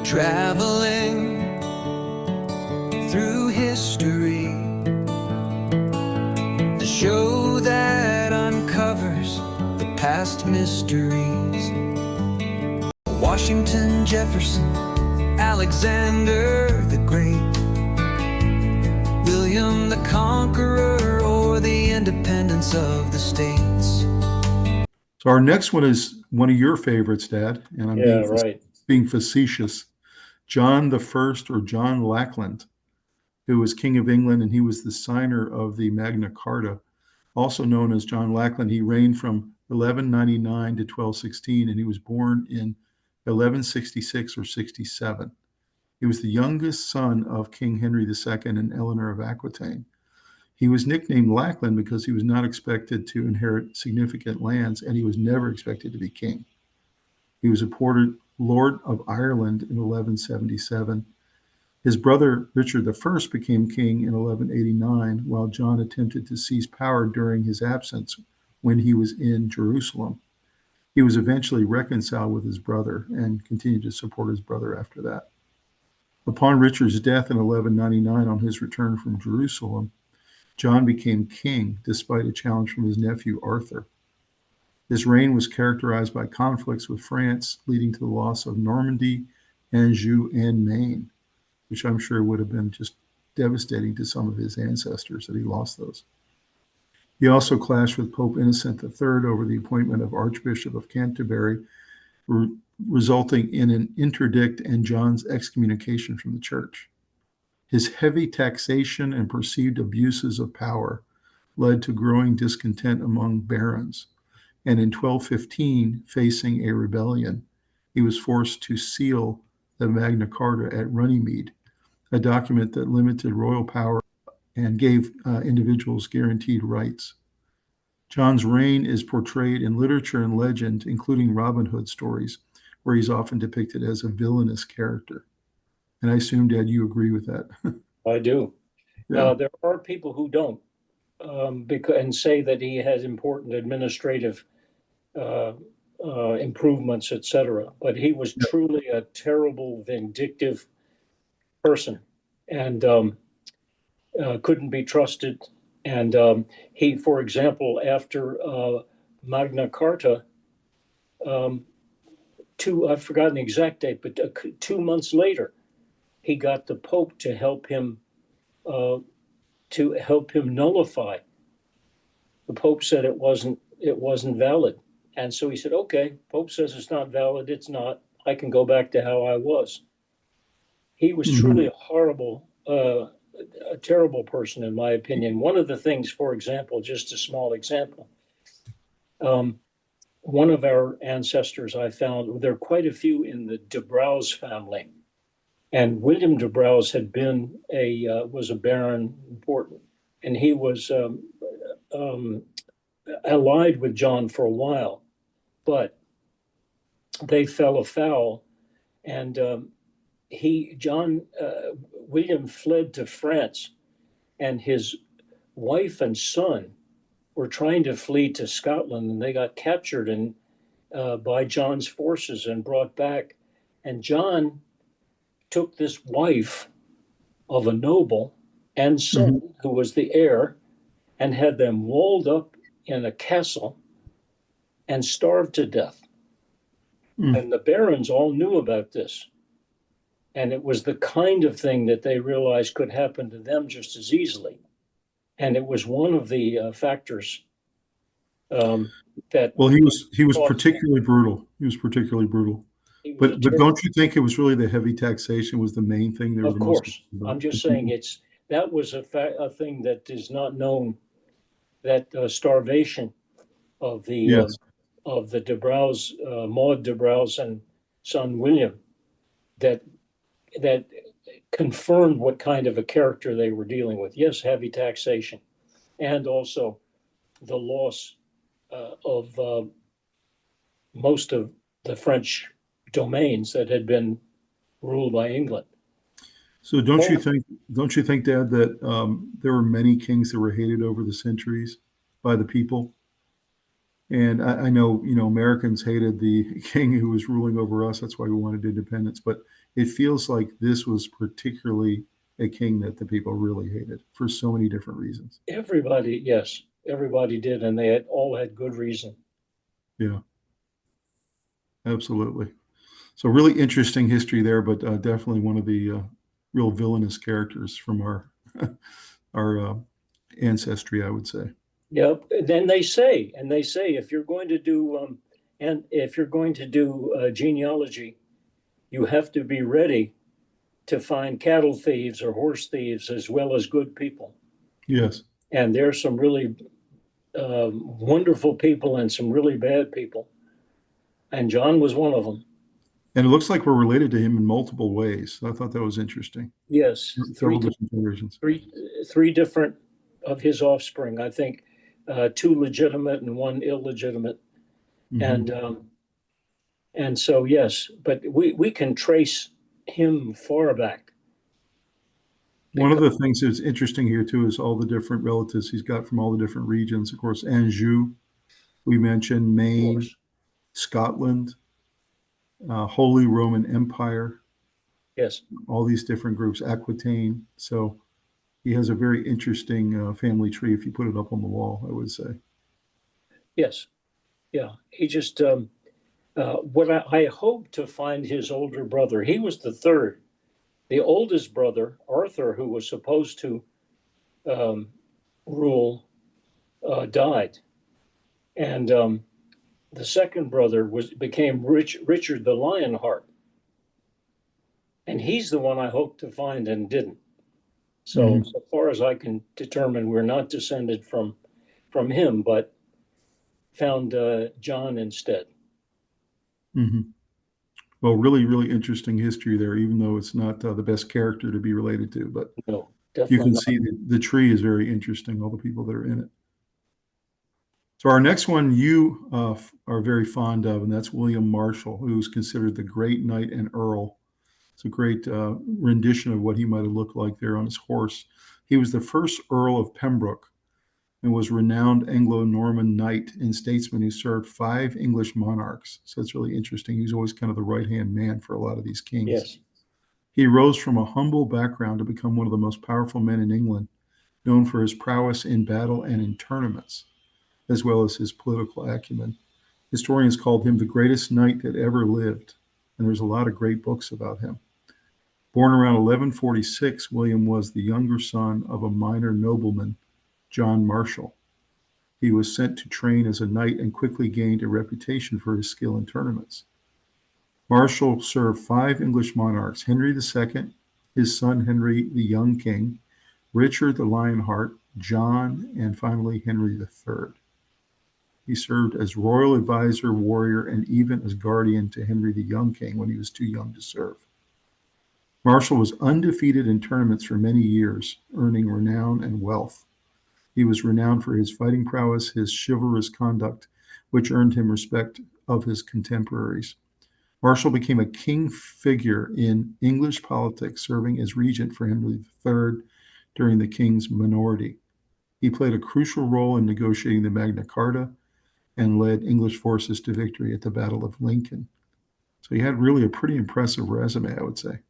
traveling through history, the show that uncovers the past mysteries. Washington, Jefferson, Alexander the Great, William the Conqueror, or the independence of the states. So our next one is one of your favorites, Dad, and I'm being facetious. John the First, or John Lackland, who was King of England, and he was the signer of the Magna Carta, also known as John Lackland. He reigned from 1199 to 1216, and he was born in 1166 or 67. He was the youngest son of King Henry II and Eleanor of Aquitaine. He was nicknamed Lackland because he was not expected to inherit significant lands, and he was never expected to be king. He was appointed Lord of Ireland in 1177. His brother Richard I became king in 1189, while John attempted to seize power during his absence when he was in Jerusalem. He was eventually reconciled with his brother and continued to support his brother after that. Upon Richard's death in 1199, on his return from Jerusalem, John became king despite a challenge from his nephew Arthur. His reign was characterized by conflicts with France, leading to the loss of Normandy, Anjou, and Maine, which I'm sure would have been just devastating to some of his ancestors that he lost those. He also clashed with Pope Innocent III over the appointment of Archbishop of Canterbury, resulting in an interdict and John's excommunication from the church. His heavy taxation and perceived abuses of power led to growing discontent among barons, and in 1215, facing a rebellion, he was forced to seal the Magna Carta at Runnymede, a document that limited royal power and gave individuals guaranteed rights. John's reign is portrayed in literature and legend, including Robin Hood stories, where he's often depicted as a villainous character. And I assume, Dad, you agree with that. I do. Yeah. There are people who don't, and say that he has important administrative improvements, etc. But he was truly a terrible, vindictive person, and couldn't be trusted. And he, for example, after Magna Carta, I've forgotten the exact date, but 2 months later, he got the Pope to help him nullify. The Pope said it wasn't valid, and so he said, "Okay, Pope says it's not valid. It's not. I can go back to how I was." He was truly a horrible, a terrible person, in my opinion. One of the things, for example, just a small example, one of our ancestors I found, there are quite a few in the de Braose family, and William de Braose had been was a baron, important, and he was allied with John for a while, but they fell afoul, and William fled to France, and his wife and son were trying to flee to Scotland, and they got captured by John's forces and brought back. And John took this wife of a noble and son who was the heir, and had them walled up in a castle and starved to death. And the barons all knew about this. And it was the kind of thing that they realized could happen to them just as easily. And it was one of the factors that. Well, he was particularly brutal. He was particularly brutal. But don't you think it was really the heavy taxation was the main thing? Of course, I'm just saying that was a thing that is not known. That starvation of the de Braose, Maud de Braose and son William, that confirmed what kind of a character they were dealing with. Yes, heavy taxation, and also the loss of most of the French domains that had been ruled by England. So don't you think, Dad, that there were many kings that were hated over the centuries by the people? And I know, Americans hated the king who was ruling over us. That's why we wanted independence. But it feels like this was particularly a king that the people really hated for so many different reasons. Everybody, yes, everybody did, and they all had good reason. Yeah, absolutely. So really interesting history there, but definitely one of the real villainous characters from our our ancestry, I would say. Yep. Then they say if you're going to do genealogy, you have to be ready to find cattle thieves or horse thieves as well as good people. Yes. And there's some really wonderful people and some really bad people. And John was one of them. And it looks like we're related to him in multiple ways. I thought that was interesting. Yes. Several different generations. Three different of his offspring, I think, two legitimate and one illegitimate. Mm-hmm. And so, yes, but we can trace him far back. One of the things that's interesting here too is all the different relatives he's got from all the different regions. Of course, Anjou, we mentioned, Maine, Scotland, Holy Roman Empire. Yes. All these different groups, Aquitaine. So he has a very interesting family tree if you put it up on the wall, I would say. Yes. Yeah. He just, what I hope to find his older brother, he was the third. The oldest brother, Arthur, who was supposed to rule, died. And the second brother became Richard the Lionheart. And he's the one I hoped to find and didn't. So, so far as I can determine, we're not descended from him, but found John instead. Mm-hmm. Well, really, really interesting history there, even though it's not the best character to be related to. But no, you can see the tree is very interesting, all the people that are in it. So our next one you are very fond of, and that's William Marshal, who's considered the great knight and earl. It's a great rendition of what he might have looked like there on his horse. He was the first Earl of Pembroke and was renowned Anglo-Norman knight and statesman who served 5 English monarchs. So it's really interesting. He was always kind of the right-hand man for a lot of these kings. Yes. He rose from a humble background to become one of the most powerful men in England, known for his prowess in battle and in tournaments, as well as his political acumen. Historians called him the greatest knight that ever lived, and there's a lot of great books about him. Born around 1146, William was the younger son of a minor nobleman, John Marshal. He was sent to train as a knight and quickly gained a reputation for his skill in tournaments. Marshal served 5 English monarchs, Henry II, his son Henry the Young King, Richard the Lionheart, John, and finally Henry III. He served as royal advisor, warrior, and even as guardian to Henry the Young King when he was too young to serve. Marshal was undefeated in tournaments for many years, earning renown and wealth. He was renowned for his fighting prowess, his chivalrous conduct, which earned him respect of his contemporaries. Marshal became a king figure in English politics, serving as regent for Henry III during the king's minority. He played a crucial role in negotiating the Magna Carta and led English forces to victory at the Battle of Lincoln. So he had really a pretty impressive resume, I would say.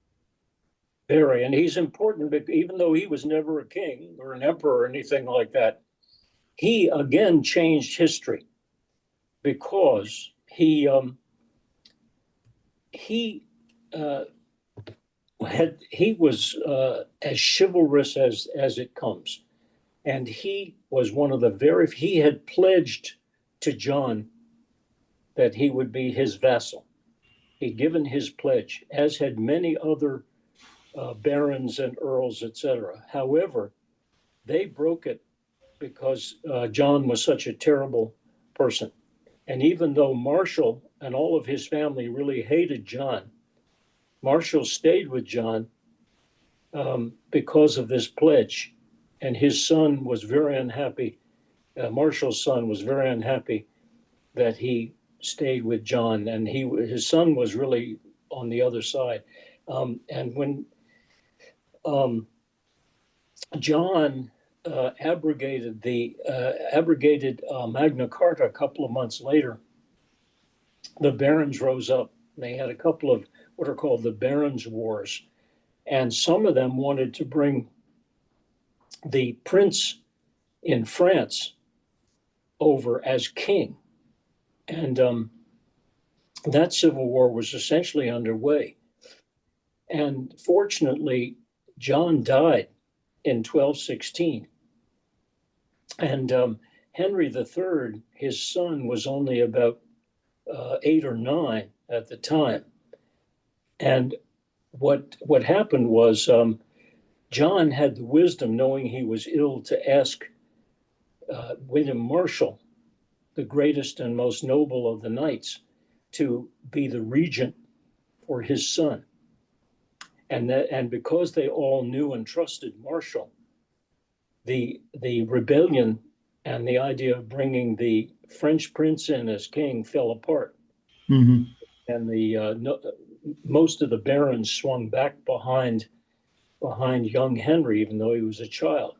Very, and he's important, even though he was never a king or an emperor or anything like that. He again changed history because he was as chivalrous as it comes, and he was one of the he had pledged to John that he would be his vassal. He'd given his pledge, as had many other barons and earls, etc. However, they broke it because John was such a terrible person. And even though Marshal and all of his family really hated John, Marshal stayed with John because of this pledge. And his son was very unhappy. Marshal's son was very unhappy that he stayed with John, and his son was really on the other side. And when John abrogated Magna Carta a couple of months later, the barons rose up. They had a couple of what are called the Barons' Wars. And some of them wanted to bring the prince in France over as king. And that civil war was essentially underway. And fortunately, John died in 1216. And Henry III, his son, was only about 8 or 9 at the time. And what happened was John had the wisdom, knowing he was ill, to ask William Marshal, the greatest and most noble of the knights, to be the regent for his son. And because they all knew and trusted Marshal, the rebellion and the idea of bringing the French prince in as king fell apart. Mm-hmm. And most of the barons swung back behind young Henry, even though he was a child,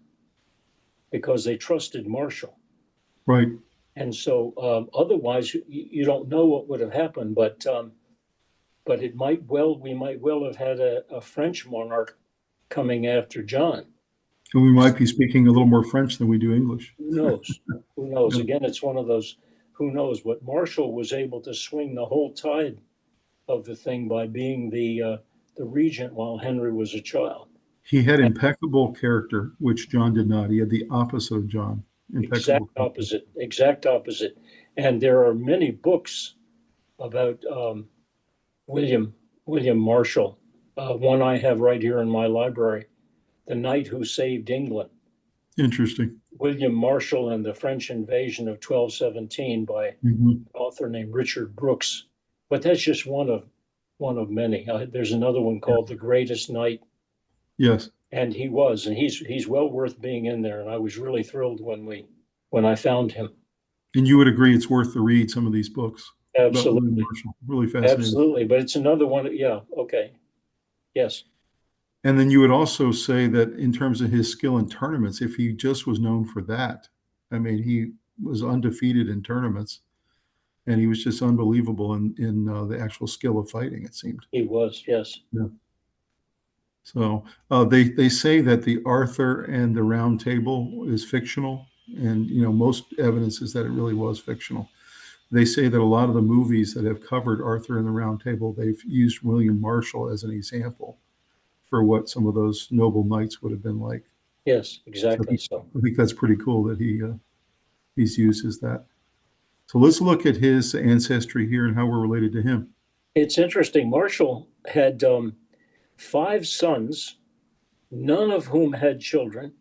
because they trusted Marshal. Right. And so otherwise, you don't know what would have happened, but we might well have had a French monarch coming after John. And we might be speaking a little more French than we do English. Who knows? Who knows? Yeah. Again, it's one of those who knows. But Marshal was able to swing the whole tide of the thing by being the regent while Henry was a child. He had impeccable character, which John did not. He had the opposite of John. Exact opposite. And there are many books about William Marshal. One I have right here in my library, The Knight Who Saved England. Interesting. William Marshal and the French Invasion of 1217 by an author named Richard Brooks. But that's just one of many. There's another one called The Greatest Knight. Yes. And he's well worth being in there. And I was really thrilled when I found him. And you would agree it's worth the read, some of these books. Absolutely. Really fascinating. Absolutely. But it's another one. Yeah. Okay. Yes. And then you would also say that in terms of his skill in tournaments, if he just was known for that, I mean, he was undefeated in tournaments, and he was just unbelievable in the actual skill of fighting, it seemed. He was, yes. Yeah. So they say that the Arthur and the Round Table is fictional, and most evidence is that it really was fictional. They say that a lot of the movies that have covered Arthur and the Round Table, they've used William Marshal as an example for what some of those noble knights would have been like. Yes, exactly. So I think that's pretty cool that he's used as that. So let's look at his ancestry here and how we're related to him. It's interesting. Marshal had 5 sons, none of whom had children,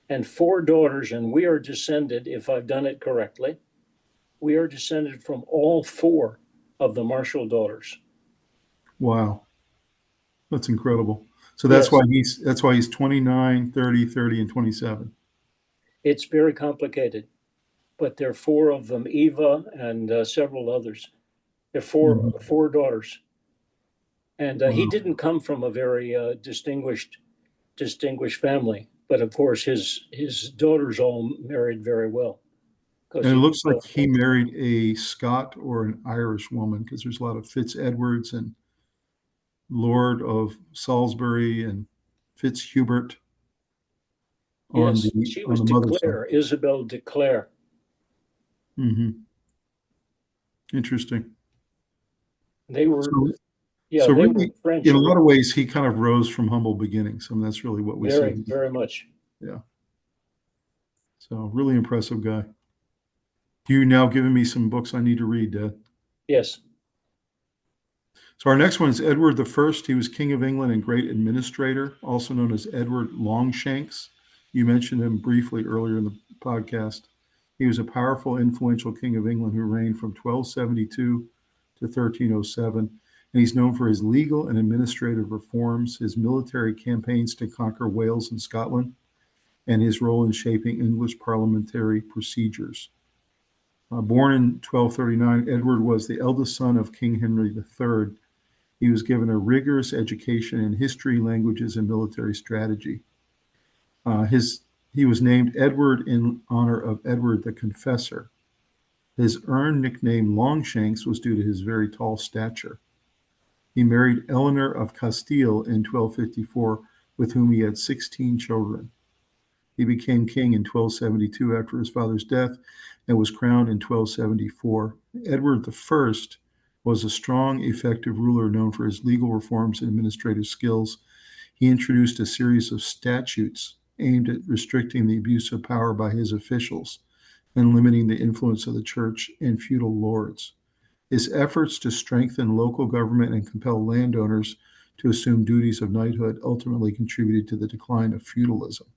and 4 daughters, and we are descended, if I've done it correctly, we are descended from all 4 of the Marshal daughters. Wow. That's incredible. So that's why he's 29, 30, 30, and 27. It's very complicated, but there are 4 of them, Eva and several others. There are 4 daughters. And he didn't come from a very distinguished family, but of course his daughters all married very well. And it looks like he married a Scot or an Irish woman, because there's a lot of Fitz-Edwards and Lord of Salisbury and Fitzhubert. Yes, she was Declare, Isabel Declare. Mm-hmm. Interesting. They were, so they really, were French. In a lot of ways, he kind of rose from humble beginnings. I mean, that's really what we see. Very much. Yeah. So really impressive guy. You now giving me some books I need to read, Dad. Yes. So our next one is Edward I. He was King of England and great administrator, also known as Edward Longshanks. You mentioned him briefly earlier in the podcast. He was a powerful, influential King of England who reigned from 1272 to 1307. And he's known for his legal and administrative reforms, his military campaigns to conquer Wales and Scotland, and his role in shaping English parliamentary procedures. Born in 1239, Edward was the eldest son of King Henry III. He was given a rigorous education in history, languages, and military strategy. He was named Edward in honor of Edward the Confessor. His earned nickname Longshanks was due to his very tall stature. He married Eleanor of Castile in 1254, with whom he had 16 children. He became king in 1272 after his father's death and was crowned in 1274. Edward I was a strong, effective ruler known for his legal reforms and administrative skills. He introduced a series of statutes aimed at restricting the abuse of power by his officials and limiting the influence of the church and feudal lords. His efforts to strengthen local government and compel landowners to assume duties of knighthood ultimately contributed to the decline of feudalism.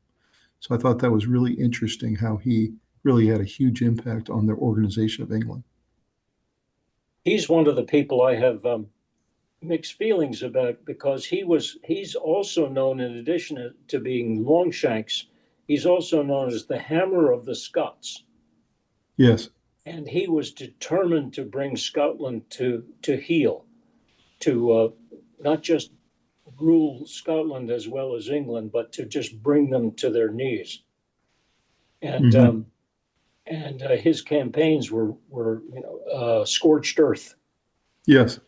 So I thought that was really interesting how he really had a huge impact on the organization of England. He's one of the people I have mixed feelings about, because he's also known, in addition to being Longshanks, he's also known as the Hammer of the Scots. Yes. And he was determined to bring Scotland to heel, to not just rule Scotland as well as England, but to just bring them to their knees. And his campaigns were scorched earth. Yes.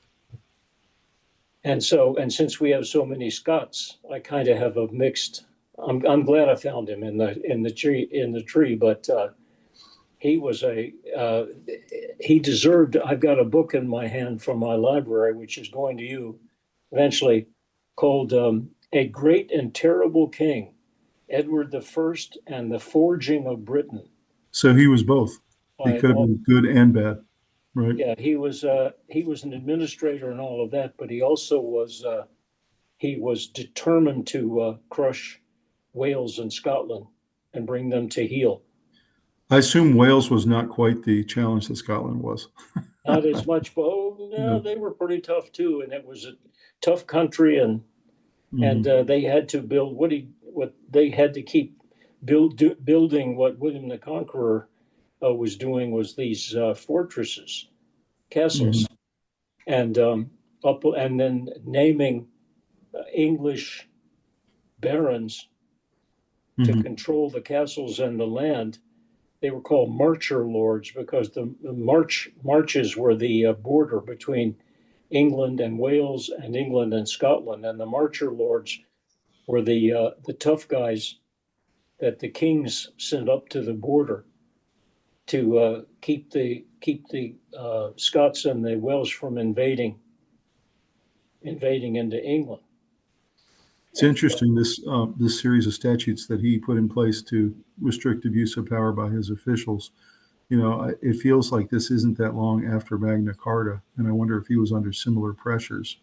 And since we have so many Scots, I kind of have a mixed. I'm glad I found him in the tree, but he was he deserved. I've got a book in my hand from my library, which is going to you eventually, called "A Great and Terrible King, Edward I and the Forging of Britain." So he was both. He could have been good and bad, right? Yeah, he was an administrator and all of that, but he also was determined to crush Wales and Scotland and bring them to heel. I assume Wales was not quite the challenge that Scotland was. Not as much, but no, they were pretty tough too, and it was a tough country, and they had to build what they had to keep building. What William the Conqueror was doing was these fortresses, castles, and then naming English barons to control the castles and the land. They were called marcher lords because the marches were the border between England and Wales and England and Scotland, and the marcher lords were the tough guys that the kings sent up to the border to keep the Scots and the Welsh from invading into England. It's interesting, this series of statutes that he put in place to restrict abuse of power by his officials. It feels like this isn't that long after Magna Carta, and I wonder if he was under similar pressures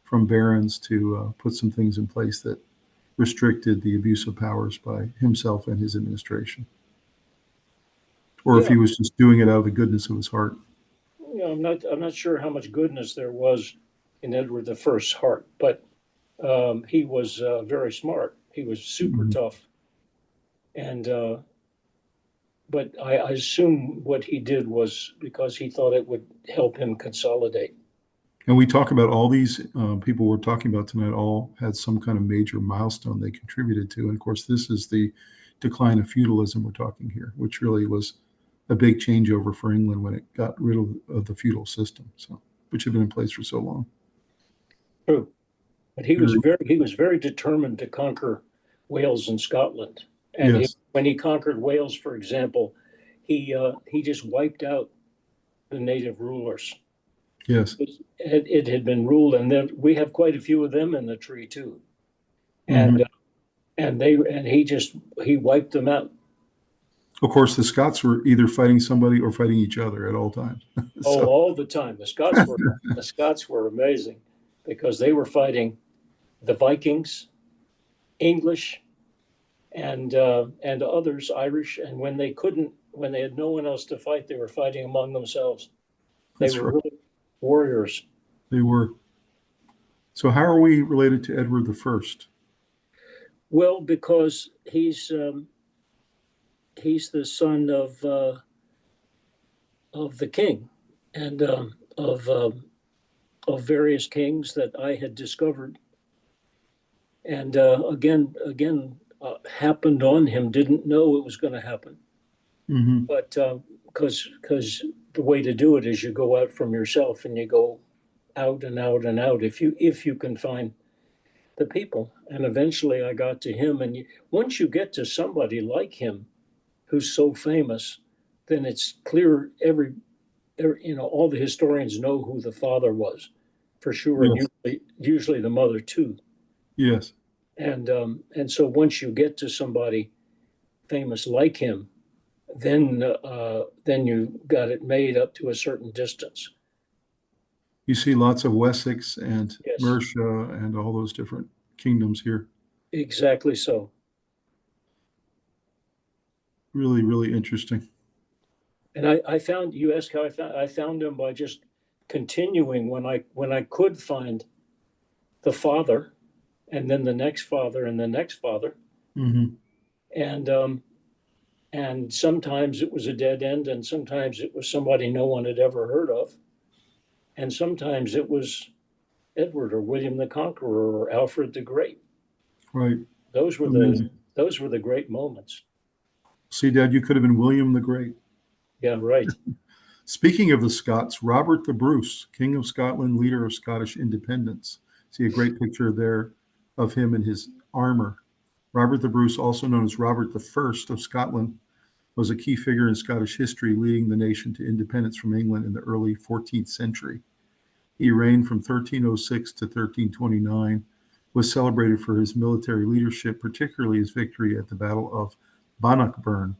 from barons to put some things in place that restricted the abuse of powers by himself and his administration, or if he was just doing it out of the goodness of his heart. I'm not sure how much goodness there was in Edward I's heart, but he was very smart. He was super tough, and but I assume what he did was because he thought it would help him consolidate. And we talk about all these people we're talking about tonight all had some kind of major milestone they contributed to. And of course, this is the decline of feudalism we're talking here, which really was a big changeover for England when it got rid of the feudal system, which had been in place for so long. True. But he was very determined to conquer Wales and Scotland. And when he conquered Wales, for example, he just wiped out the native rulers. Yes. It had been ruled, and then we have quite a few of them in the tree too. And he wiped them out. Of course, the Scots were either fighting somebody or fighting each other at all times. All the time. The Scots were amazing, because they were fighting the Vikings, English, and others, Irish. And when they had no one else to fight, they were fighting among themselves. They were really warriors. They were. So how are we related to Edward I? Well, because he's the son of the king, and of various kings that I had discovered, and again happened on him. Didn't know it was going to happen, but because the way to do it is you go out from yourself and you go out and out and out if you can find the people. And eventually I got to him. And once you get to somebody like him who's so famous, then it's clear all the historians know who the father was for sure, Yes. and usually the mother too. Yes. And so once you get to somebody famous like him, then you got it made up to a certain distance. You see lots of Wessex and Yes. Mercia and all those different kingdoms here. Exactly so. Really, really interesting. And I found, you ask how I found him by just continuing when I could find the father, and then the next father and the next father. Mm-hmm. And sometimes it was a dead end, and sometimes it was somebody no one had ever heard of, and sometimes it was Edward or William the Conqueror or Alfred the Great. Right. Those were the great moments. See, Dad, you could have been William the Great. Yeah, right. Speaking of the Scots, Robert the Bruce, King of Scotland, leader of Scottish independence. See a great picture there of him in his armor. Robert the Bruce, also known as Robert the First of Scotland, was a key figure in Scottish history, leading the nation to independence from England in the early 14th century. He reigned from 1306 to 1329, was celebrated for his military leadership, particularly his victory at the Battle of Bannockburn,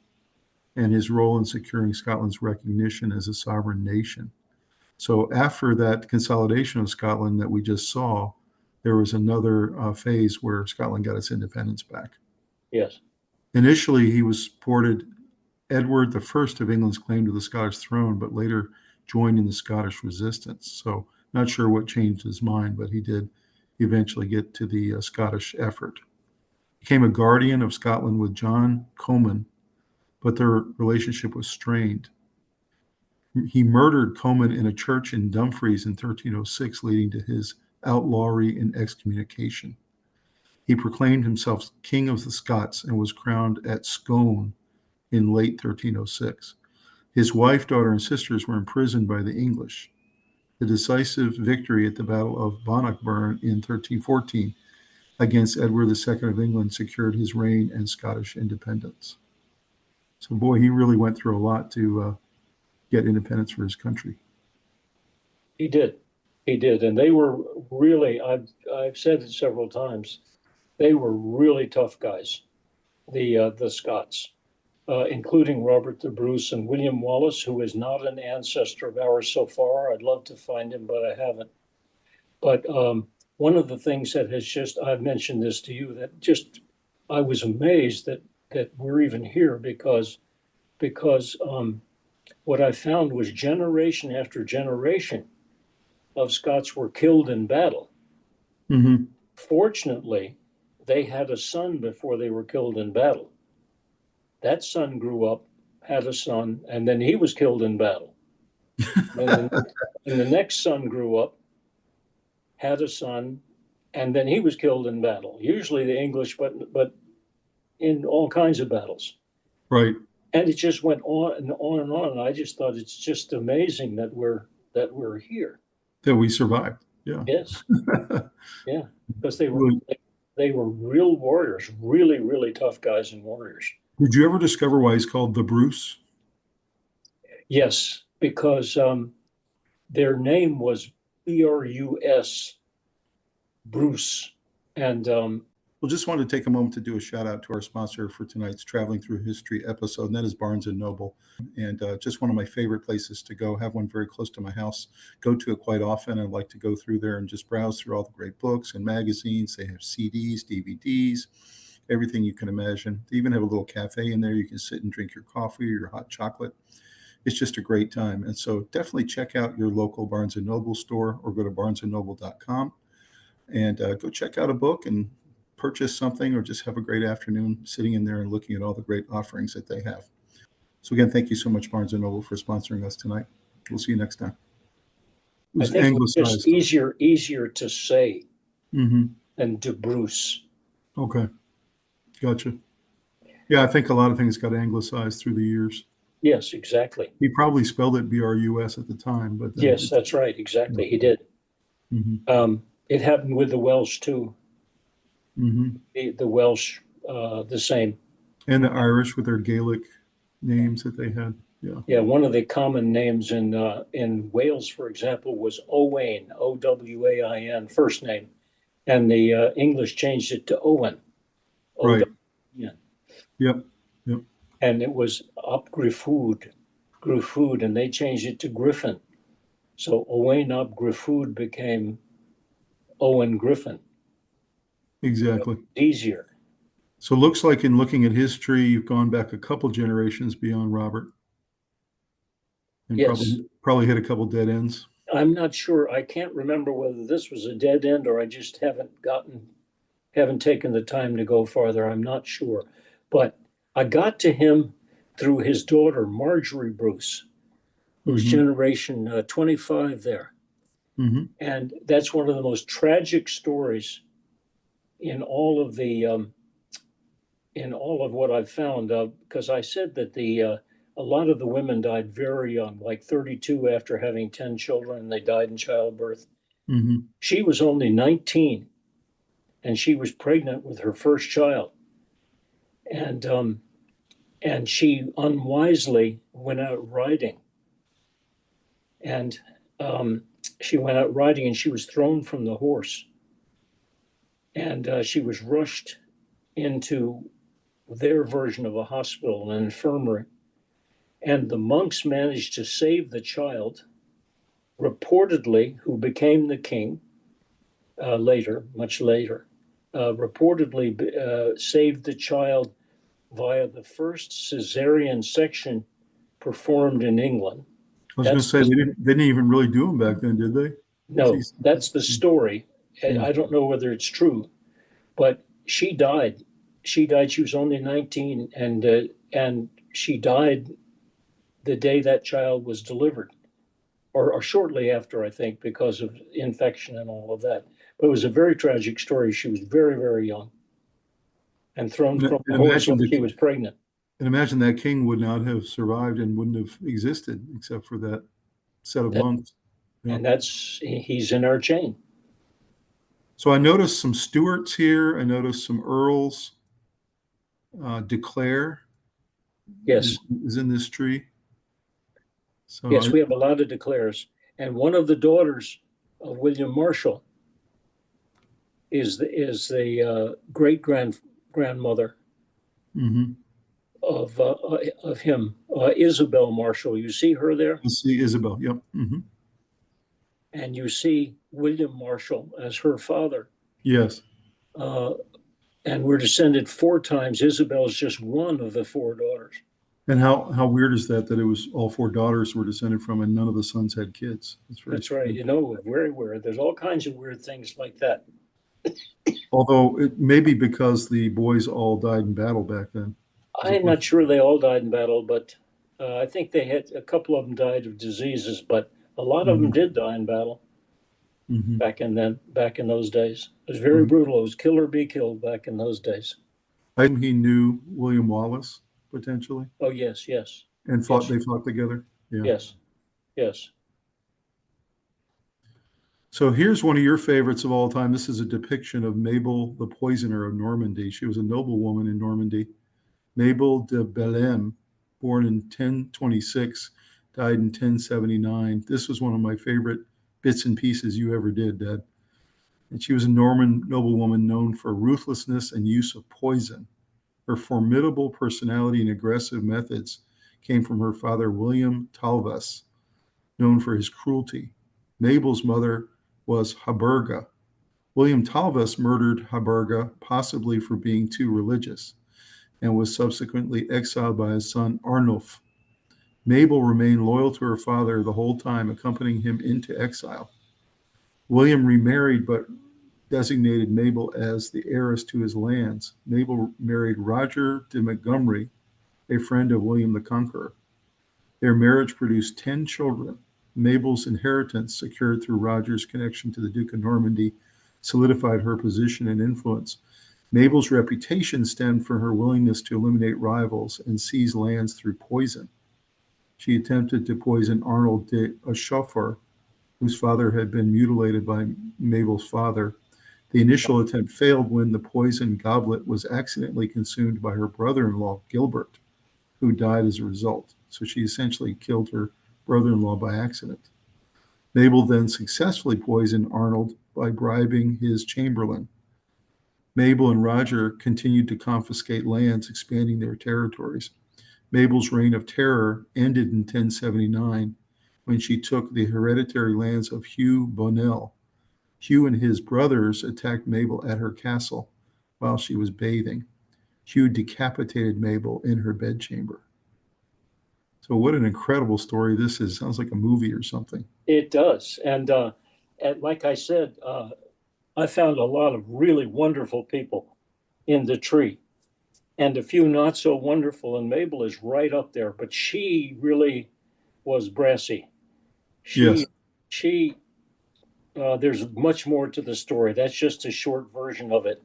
and his role in securing Scotland's recognition as a sovereign nation. So after that consolidation of Scotland that we just saw, there was another phase where Scotland got its independence back. Yes. Initially, he was supported Edward I of England's claim to the Scottish throne, but later joined in the Scottish resistance. So not sure what changed his mind, but he did eventually get to the Scottish effort. Became a guardian of Scotland with John Comyn, but their relationship was strained. He murdered Comyn in a church in Dumfries in 1306, leading to his outlawry and excommunication. He proclaimed himself King of the Scots and was crowned at Scone in late 1306. His wife, daughter, and sisters were imprisoned by the English. The decisive victory at the Battle of Bannockburn in 1314 against Edward II of England secured his reign and Scottish independence. So, boy, he really went through a lot to get independence for his country. He did. And they were really, I've said it several times, they were really tough guys, the Scots, including Robert the Bruce and William Wallace, who is not an ancestor of ours so far. I'd love to find him, but I haven't. But one of the things that has I've mentioned this to you, that just, I was amazed that we're even here because what I found was generation after generation of Scots were killed in battle. Mm-hmm. Fortunately, they had a son before they were killed in battle. That son grew up, had a son, and then he was killed in battle. and the next son grew up, had a son, and then he was killed in battle. Usually the English, but in all kinds of battles. Right. And it just went on and on and on. And I just thought it's just amazing that we're here. That we survived. Yeah. Yes. Yeah. Because they were real warriors, really, really tough guys and warriors. Did you ever discover why he's called the Bruce? Yes, because their name was B-R-U-S, Bruce. And Well, just wanted to take a moment to do a shout out to our sponsor for tonight's Traveling Through History episode, and that is Barnes & Noble. And just one of my favorite places to go. Have one very close to my house. Go to it quite often. I like to go through there and just browse through all the great books and magazines. They have CDs, DVDs, everything you can imagine. They even have a little cafe in there. You can sit and drink your coffee or your hot chocolate. It's just a great time. And so definitely check out your local Barnes & Noble store or go to barnesandnoble.com and go check out a book and purchase something or just have a great afternoon sitting in there and looking at all the great offerings that they have. So again, thank you so much, Barnes & Noble, for sponsoring us tonight. We'll see you next time. I think it's just easier to say than to Bruce. Okay. Gotcha. Yeah, I think a lot of things got anglicized through the years. Yes, exactly. He probably spelled it B-R-U-S at the time, but yes, that's right. Exactly. He did. It happened with the Welsh too. The Welsh, the same. And the Irish with their Gaelic names that they had. Yeah. Yeah, one of the common names in Wales, for example, was Owain, Owain, first name, and the English changed it to Owen. Right. Yeah. Yep. Yep. And it was Ap Griffud, and they changed it to Griffin. So Owain Ap Griffud became Owen Griffin. Exactly. Easier. So it looks like in looking at history, you've gone back a couple generations beyond Robert. And yes. Probably hit a couple dead ends. I'm not sure. I can't remember whether this was a dead end or I just haven't taken the time to go farther. I'm not sure. But I got to him through his daughter, Marjorie Bruce, who's generation 25 there. And that's one of the most tragic stories in all of what I've found, because I said that a lot of the women died very young, like 32 after having 10 children, and they died in childbirth. She was only 19, and she was pregnant with her first child. And she unwisely went out riding. And she went out riding, and she was thrown from the horse. And she was rushed into their version of a hospital, an infirmary. And the monks managed to save the child, reportedly, who became the king later, much later, reportedly saved the child via the first cesarean section performed in England. I was going to say, they didn't even really do them back then, did they? No, that's the story. I don't know whether it's true, but she died. She was only 19, and she died the day that child was delivered, or shortly after, I think, because of infection and all of that. But it was a very tragic story. She was very, very young and thrown from the horse when she was pregnant. And imagine that king would not have survived and wouldn't have existed except for that set of monks. Yeah. And he's in our chain. So I noticed some Stuarts here. I noticed some Earls. De Clare, yes, is in this tree. So yes, we have a lot of De Clares, and one of the daughters of William Marshal is the great grandmother of him, Isabel Marshal. You see her there? You see Isabel, yep. And you see William Marshal as her father. Yes. And we're descended 4 times. Isabel's just one of the 4 daughters. And how weird is that it was all 4 daughters were descended from and none of the sons had kids? That's right. You know, very weird. There's all kinds of weird things like that. Although it may be because the boys all died in battle back then. I'm not sure they all died in battle, but I think they had a couple of them died of diseases, but a lot of them did die in battle. Back in those days. It was very brutal. It was kill or be killed back in those days. I think he knew William Wallace, potentially. Oh, yes. And they fought together? Yeah. Yes. So here's one of your favorites of all time. This is a depiction of Mabel, the poisoner of Normandy. She was a noblewoman in Normandy. Mabel de Bellême, born in 1026, died in 1079. This was one of my favorite bits and pieces you ever did, Dad. And she was a Norman noblewoman known for ruthlessness and use of poison. Her formidable personality and aggressive methods came from her father, William Talvas, known for his cruelty. Mabel's mother was Haberga. William Talvas murdered Haberga, possibly for being too religious, and was subsequently exiled by his son Arnulf. Mabel remained loyal to her father the whole time, accompanying him into exile. William remarried, but designated Mabel as the heiress to his lands. Mabel married Roger de Montgomery, a friend of William the Conqueror. Their marriage produced 10 children. Mabel's inheritance, secured through Roger's connection to the Duke of Normandy, solidified her position and influence. Mabel's reputation stemmed from her willingness to eliminate rivals and seize lands through poison. She attempted to poison Arnold de Chauffour, whose father had been mutilated by Mabel's father. The initial attempt failed when the poisoned goblet was accidentally consumed by her brother-in-law, Gilbert, who died as a result. So she essentially killed her brother-in-law by accident. Mabel then successfully poisoned Arnold by bribing his chamberlain. Mabel and Roger continued to confiscate lands, expanding their territories. Mabel's reign of terror ended in 1079 when she took the hereditary lands of Hugh Bonnel. Hugh and his brothers attacked Mabel at her castle while she was bathing. Hugh decapitated Mabel in her bedchamber. So what an incredible story this is. Sounds like a movie or something. It does. And like I said, I found a lot of really wonderful people in the tree and a few not so wonderful. And Mabel is right up there, but she really was brassy. Yes. There's much more to the story. That's just a short version of it.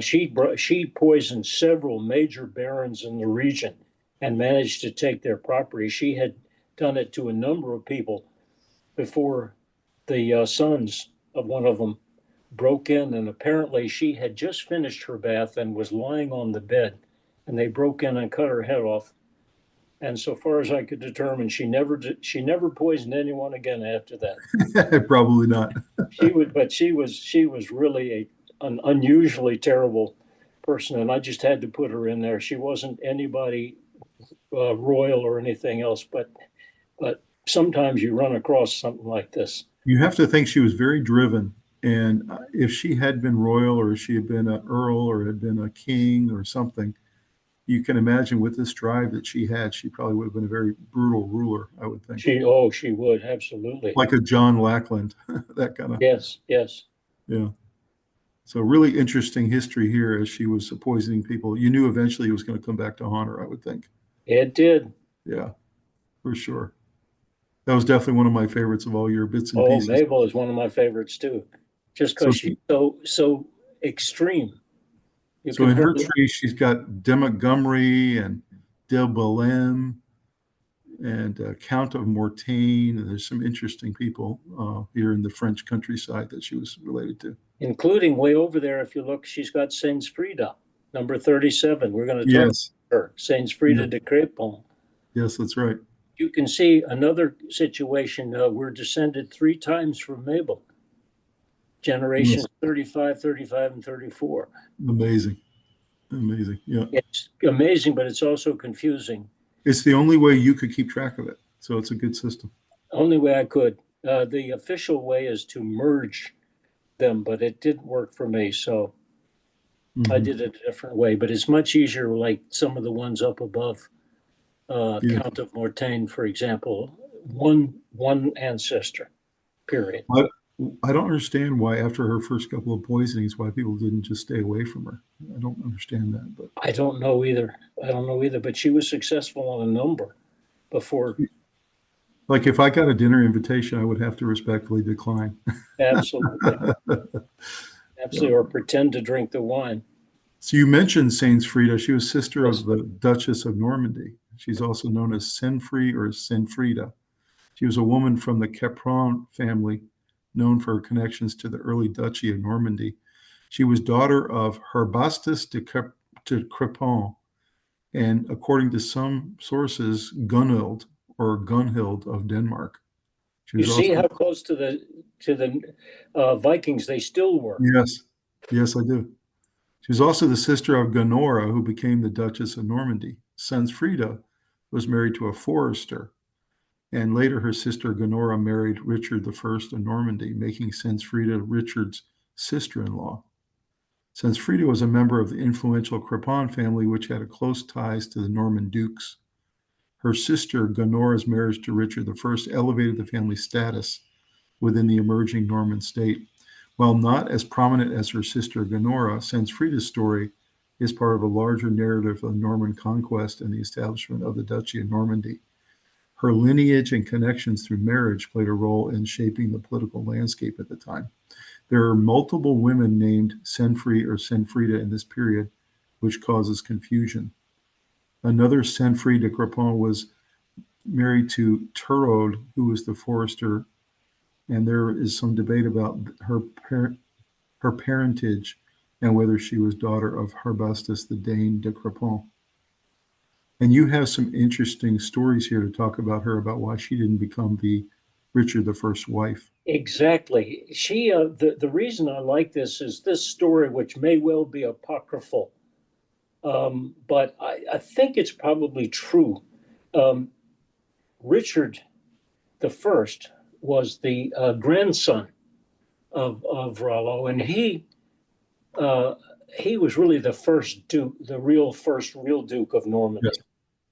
She poisoned several major barons in the region and managed to take their property. She had done it to a number of people before the sons of one of them broke in, and apparently she had just finished her bath and was lying on the bed, and they broke in and cut her head off. And so far as I could determine, she never poisoned anyone again after that. Probably not. She was really an unusually terrible person, and I just had to put her in there. She wasn't anybody royal or anything else, but sometimes you run across something like this. You have to think she was very driven, and if she had been royal, or she had been an earl, or had been a king or something, you can imagine with this drive that she had, she probably would have been a very brutal ruler, I would think. She would, absolutely. Like a John Lackland, that kind of. Yes. Yeah. So really interesting history here as she was poisoning people. You knew eventually it was going to come back to haunt her, I would think. It did. Yeah, for sure. That was definitely one of my favorites of all your bits and pieces. Mabel is one of my favorites too, just because she's so extreme. So in her tree, she's got de Montgomery and de Bellem and Count of Mortain. And there's some interesting people here in the French countryside that she was related to. Including way over there, if you look, she's got Sainsfrida, number 37. We're going to talk about her, Sainsfrida de Crépon. Yes, that's right. You can see another situation. We're descended 3 times from Mabel. Generations 35, 35, and 34. Amazing. Yeah. It's amazing, but it's also confusing. It's the only way you could keep track of it. So it's a good system. Only way I could. The official way is to merge them, but it didn't work for me. So I did it a different way, but it's much easier, like some of the ones up above. Count of Mortain, for example, one ancestor, period. I don't understand why after her first couple of poisonings, why people didn't just stay away from her. I don't understand that. But I don't know either. But she was successful on a number before. Like if I got a dinner invitation, I would have to respectfully decline. Absolutely. Or pretend to drink the wine. So you mentioned Sainsfrida. She was sister of the Duchess of Normandy. She's also known as Sainsfrida or Sainsfrida. She was a woman from the Capron family, known for her connections to the early Duchy of Normandy. She was daughter of Herbastus de Crépon, and according to some sources, Gunhild of Denmark. You see how close to the Vikings they still were. Yes, I do. She was also the sister of Gunora, who became the Duchess of Normandy. Sainsfrida was married to a forester, and later her sister Gunora married Richard I of Normandy, making Sainsfrida Richard's sister-in-law. Sainsfrida was a member of the influential Crépon family, which had close ties to the Norman dukes. Her sister Gunora's marriage to Richard I elevated the family's status within the emerging Norman state. While not as prominent as her sister Gunora, Sainsfrida's story is part of a larger narrative of Norman conquest and the establishment of the Duchy of Normandy. Her lineage and connections through marriage played a role in shaping the political landscape at the time. There are multiple women named Sainsfrida or Sainsfrida in this period, which causes confusion. Another Sainsfrida de Crépon was married to Turod, who was the forester and there is some debate about her parentage and whether she was daughter of Harbustus the Dane de Crepon. And you have some interesting stories here to talk about her, about why she didn't become the Richard I's wife. Exactly. She, the reason I like this is this story, which may well be apocryphal, but I think it's probably true. Richard I was the grandson of Rollo, and he was really the first duke, the first real Duke of Normandy.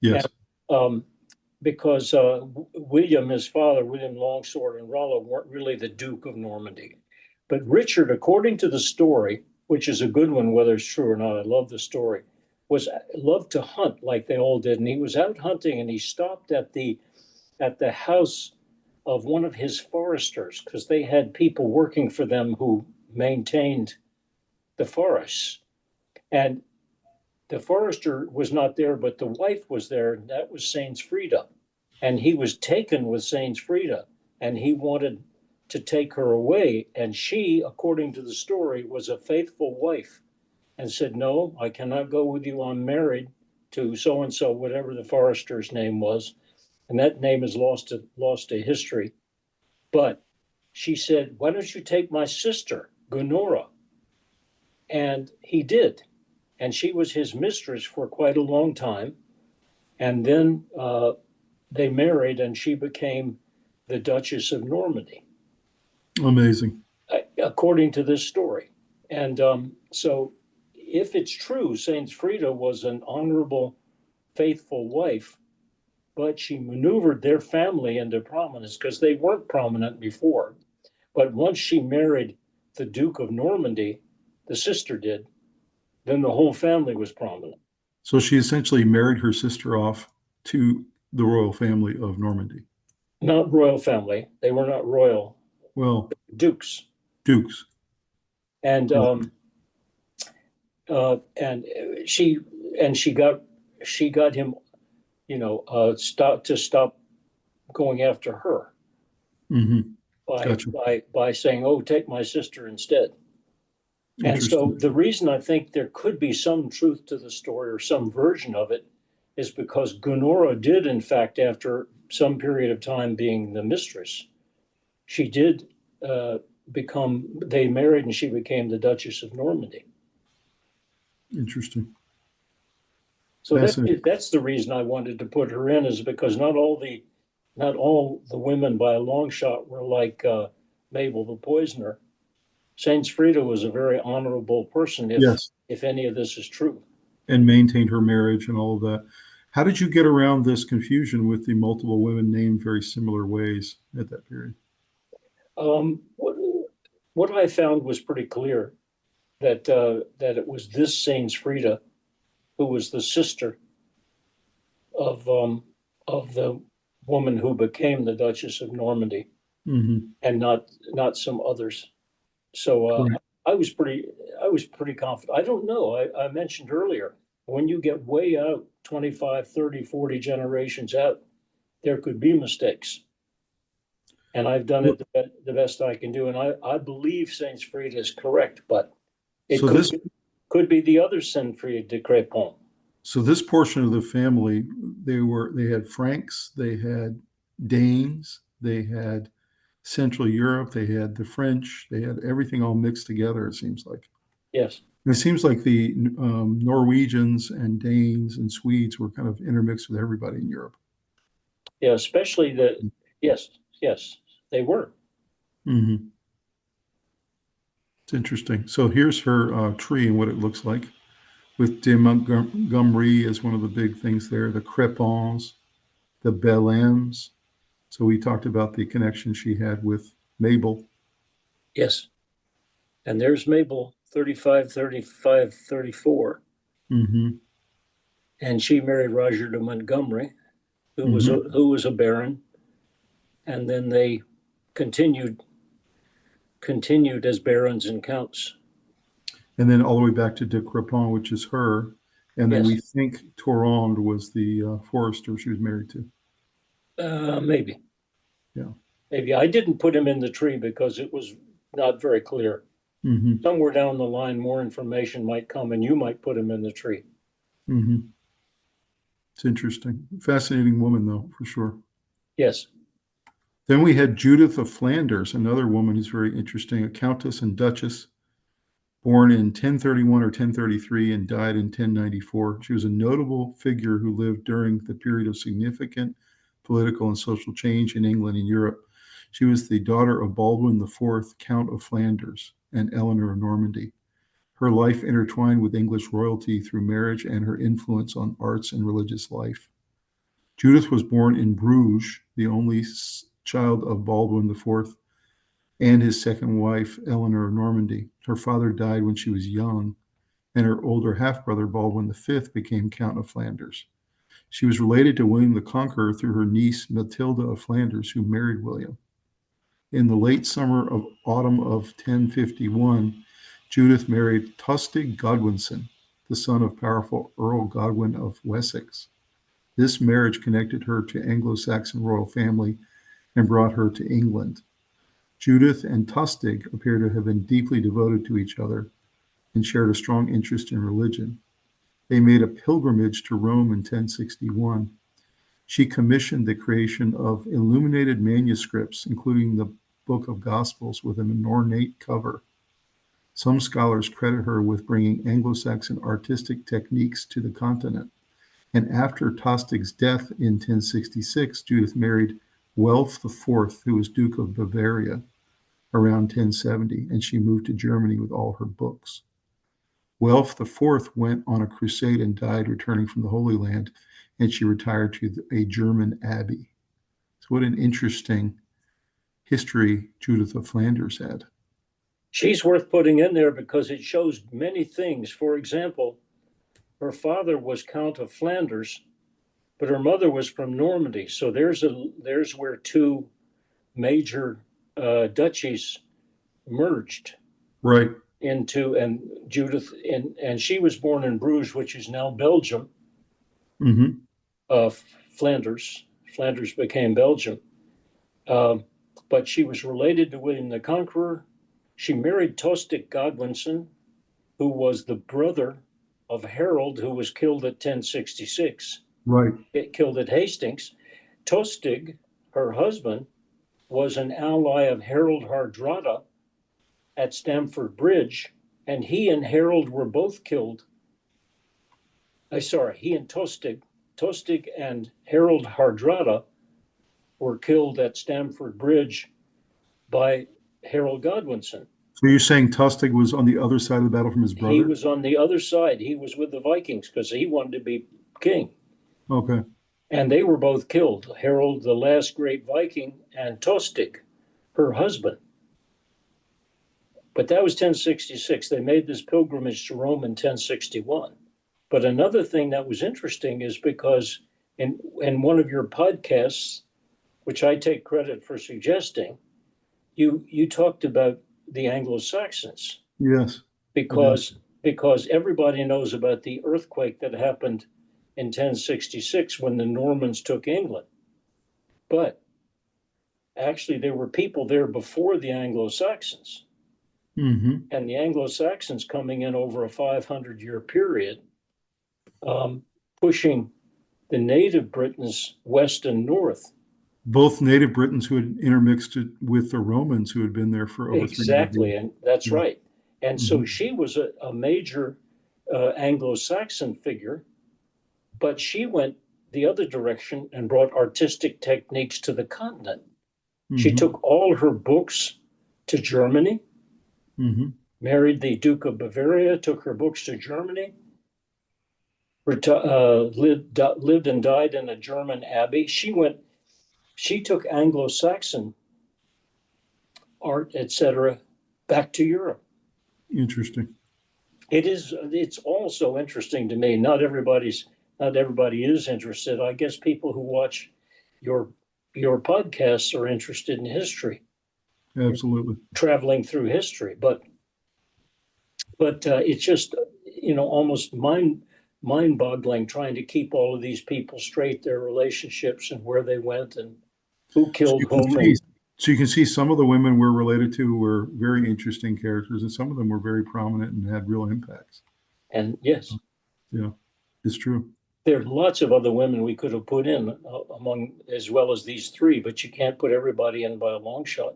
Yes. And, because William, his father, William Longsword, and Rollo weren't really the Duke of Normandy. But Richard, according to the story, which is a good one, whether it's true or not, I love the story, loved to hunt like they all did. And he was out hunting, and he stopped at the house of one of his foresters, because they had people working for them who maintained the forests. And the forester was not there, but the wife was there, and that was Sainsfrida. And he was taken with Sainsfrida, and he wanted to take her away. And she, according to the story, was a faithful wife and said, "No, I cannot go with you. I'm married to so-and-so," whatever the forester's name was. And that name is lost to history. But she said, "Why don't you take my sister, Gunora?" And he did. And she was his mistress for quite a long time. And then they married, and she became the Duchess of Normandy. Amazing. According to this story. And so if it's true, Sainsfrida was an honorable, faithful wife, but she maneuvered their family into prominence because they weren't prominent before. But once she married the Duke of Normandy, the sister did, then the whole family was prominent. So she essentially married her sister off to the royal family of Normandy. Not royal family. They were not royal. Well, dukes. Dukes. And she got him, stop going after her. Mm-hmm. By saying, "Oh, take my sister instead." And so the reason I think there could be some truth to the story, or some version of it, is because Gunora did, in fact, after some period of time being the mistress, she did they married, and she became the Duchess of Normandy. Interesting. So that's the reason I wanted to put her in, is because not all the women by a long shot were like Mabel the Poisoner. Sainsfrida was a very honorable person, if any of this is true. And maintained her marriage and all of that. How did you get around this confusion with the multiple women named very similar ways at that period? What I found was pretty clear, that it was this Sainsfrida who was the sister of the woman who became the Duchess of Normandy, mm-hmm. and not some others. So right. I was pretty confident. I don't know. I mentioned earlier, when you get way out, 25, 30, 40 generations out, there could be mistakes. And I've done it the best I can do. And I believe Sainsfrida is correct, but it could be the other Sainsfrida de Crepon. So this portion of the family, they had Franks, they had Danes, they had Central Europe, they had the French, they had everything all mixed together, it seems like. Yes. And it seems like the Norwegians and Danes and Swedes were kind of intermixed with everybody in Europe. Yeah, especially yes, they were. Mm-hmm. It's interesting. So here's her tree and what it looks like, with de Montgomery as one of the big things there, the Crepons, the Bellams. So we talked about the connection she had with Mabel. Yes. And there's Mabel, 35, 35, 34. Mm-hmm. And she married Roger de Montgomery, who was a baron. And then they continued as barons and counts. And then all the way back to de Crepon, which is her. And then we think Torond was the forester she was married to. Maybe. Yeah. Maybe I didn't put him in the tree because it was not very clear. Mm-hmm. Somewhere down the line, more information might come and you might put him in the tree. Mm-hmm. It's interesting. Fascinating woman, though, for sure. Yes. Then we had Judith of Flanders, another woman who's very interesting, a countess and duchess, born in 1031 or 1033 and died in 1094. She was a notable figure who lived during the period of significant political and social change in England and Europe. She was the daughter of Baldwin IV, Count of Flanders, and Eleanor of Normandy. Her life intertwined with English royalty through marriage and her influence on arts and religious life. Judith was born in Bruges, the only child of Baldwin IV and his second wife, Eleanor of Normandy. Her father died when she was young, and her older half-brother, Baldwin V, became Count of Flanders. She was related to William the Conqueror through her niece, Matilda of Flanders, who married William. In the late autumn of 1051, Judith married Tostig Godwinson, the son of powerful Earl Godwin of Wessex. This marriage connected her to Anglo-Saxon royal family and brought her to England. Judith and Tostig appear to have been deeply devoted to each other and shared a strong interest in religion. They made a pilgrimage to Rome in 1061. She commissioned the creation of illuminated manuscripts, including the Book of Gospels, with an ornate cover. Some scholars credit her with bringing Anglo-Saxon artistic techniques to the continent. And after Tostig's death in 1066, Judith married Welf IV, who was Duke of Bavaria, around 1070, and she moved to Germany with all her books. Welf IV went on a crusade and died returning from the Holy Land, and she retired to a German abbey. So what an interesting history Judith of Flanders had. She's worth putting in there because it shows many things. For example, her father was Count of Flanders, but her mother was from Normandy. So there's where two major duchies merged. Right. Into, and Judith, and she was born in Bruges, which is now Belgium. Mm-hmm. Flanders became Belgium. But she was related to William the Conqueror. She married Tostig Godwinson, who was the brother of Harold, who was killed at 1066. Right. Killed at Hastings. Tostig, her husband, was an ally of Harold Hardrada at Stamford Bridge, and he and Harold were both killed. He and Tostig and Harold Hardrada were killed at Stamford Bridge by Harold Godwinson. So you're saying Tostig was on the other side of the battle from his brother? He was on the other side. He was with the Vikings because he wanted to be king. Okay. And they were both killed. Harold, the last great Viking, and Tostig, her husband. But that was 1066. They made this pilgrimage to Rome in 1061. But another thing that was interesting is because in one of your podcasts, which I take credit for suggesting, you talked about the Anglo-Saxons. Yes. Because everybody knows about the earthquake that happened in 1066 when the Normans took England. But actually there were people there before the Anglo-Saxons. Mm-hmm. And the Anglo-Saxons coming in over a 500-year period, pushing the native Britons west and north. Both native Britons who had intermixed it with the Romans who had been there for over 300 years. Exactly, and that's right. And so she was a major Anglo-Saxon figure, but she went the other direction and brought artistic techniques to the continent. Mm-hmm. She took all her books to Germany, married the Duke of Bavaria, took her books to Germany, lived and died in a German abbey. She took Anglo-Saxon art, etc., back to Europe. Interesting. It's also interesting to me. Not everybody is interested. I guess people who watch your podcasts are interested in history. Absolutely. Traveling through history, but it's just almost mind-boggling trying to keep all of these people straight, their relationships and where they went and who killed whom. So you can see some of the women we're related to were very interesting characters, and some of them were very prominent and had real impacts. And yes, yeah, it's true. There are lots of other women we could have put in among as well as these three, but you can't put everybody in by a long shot.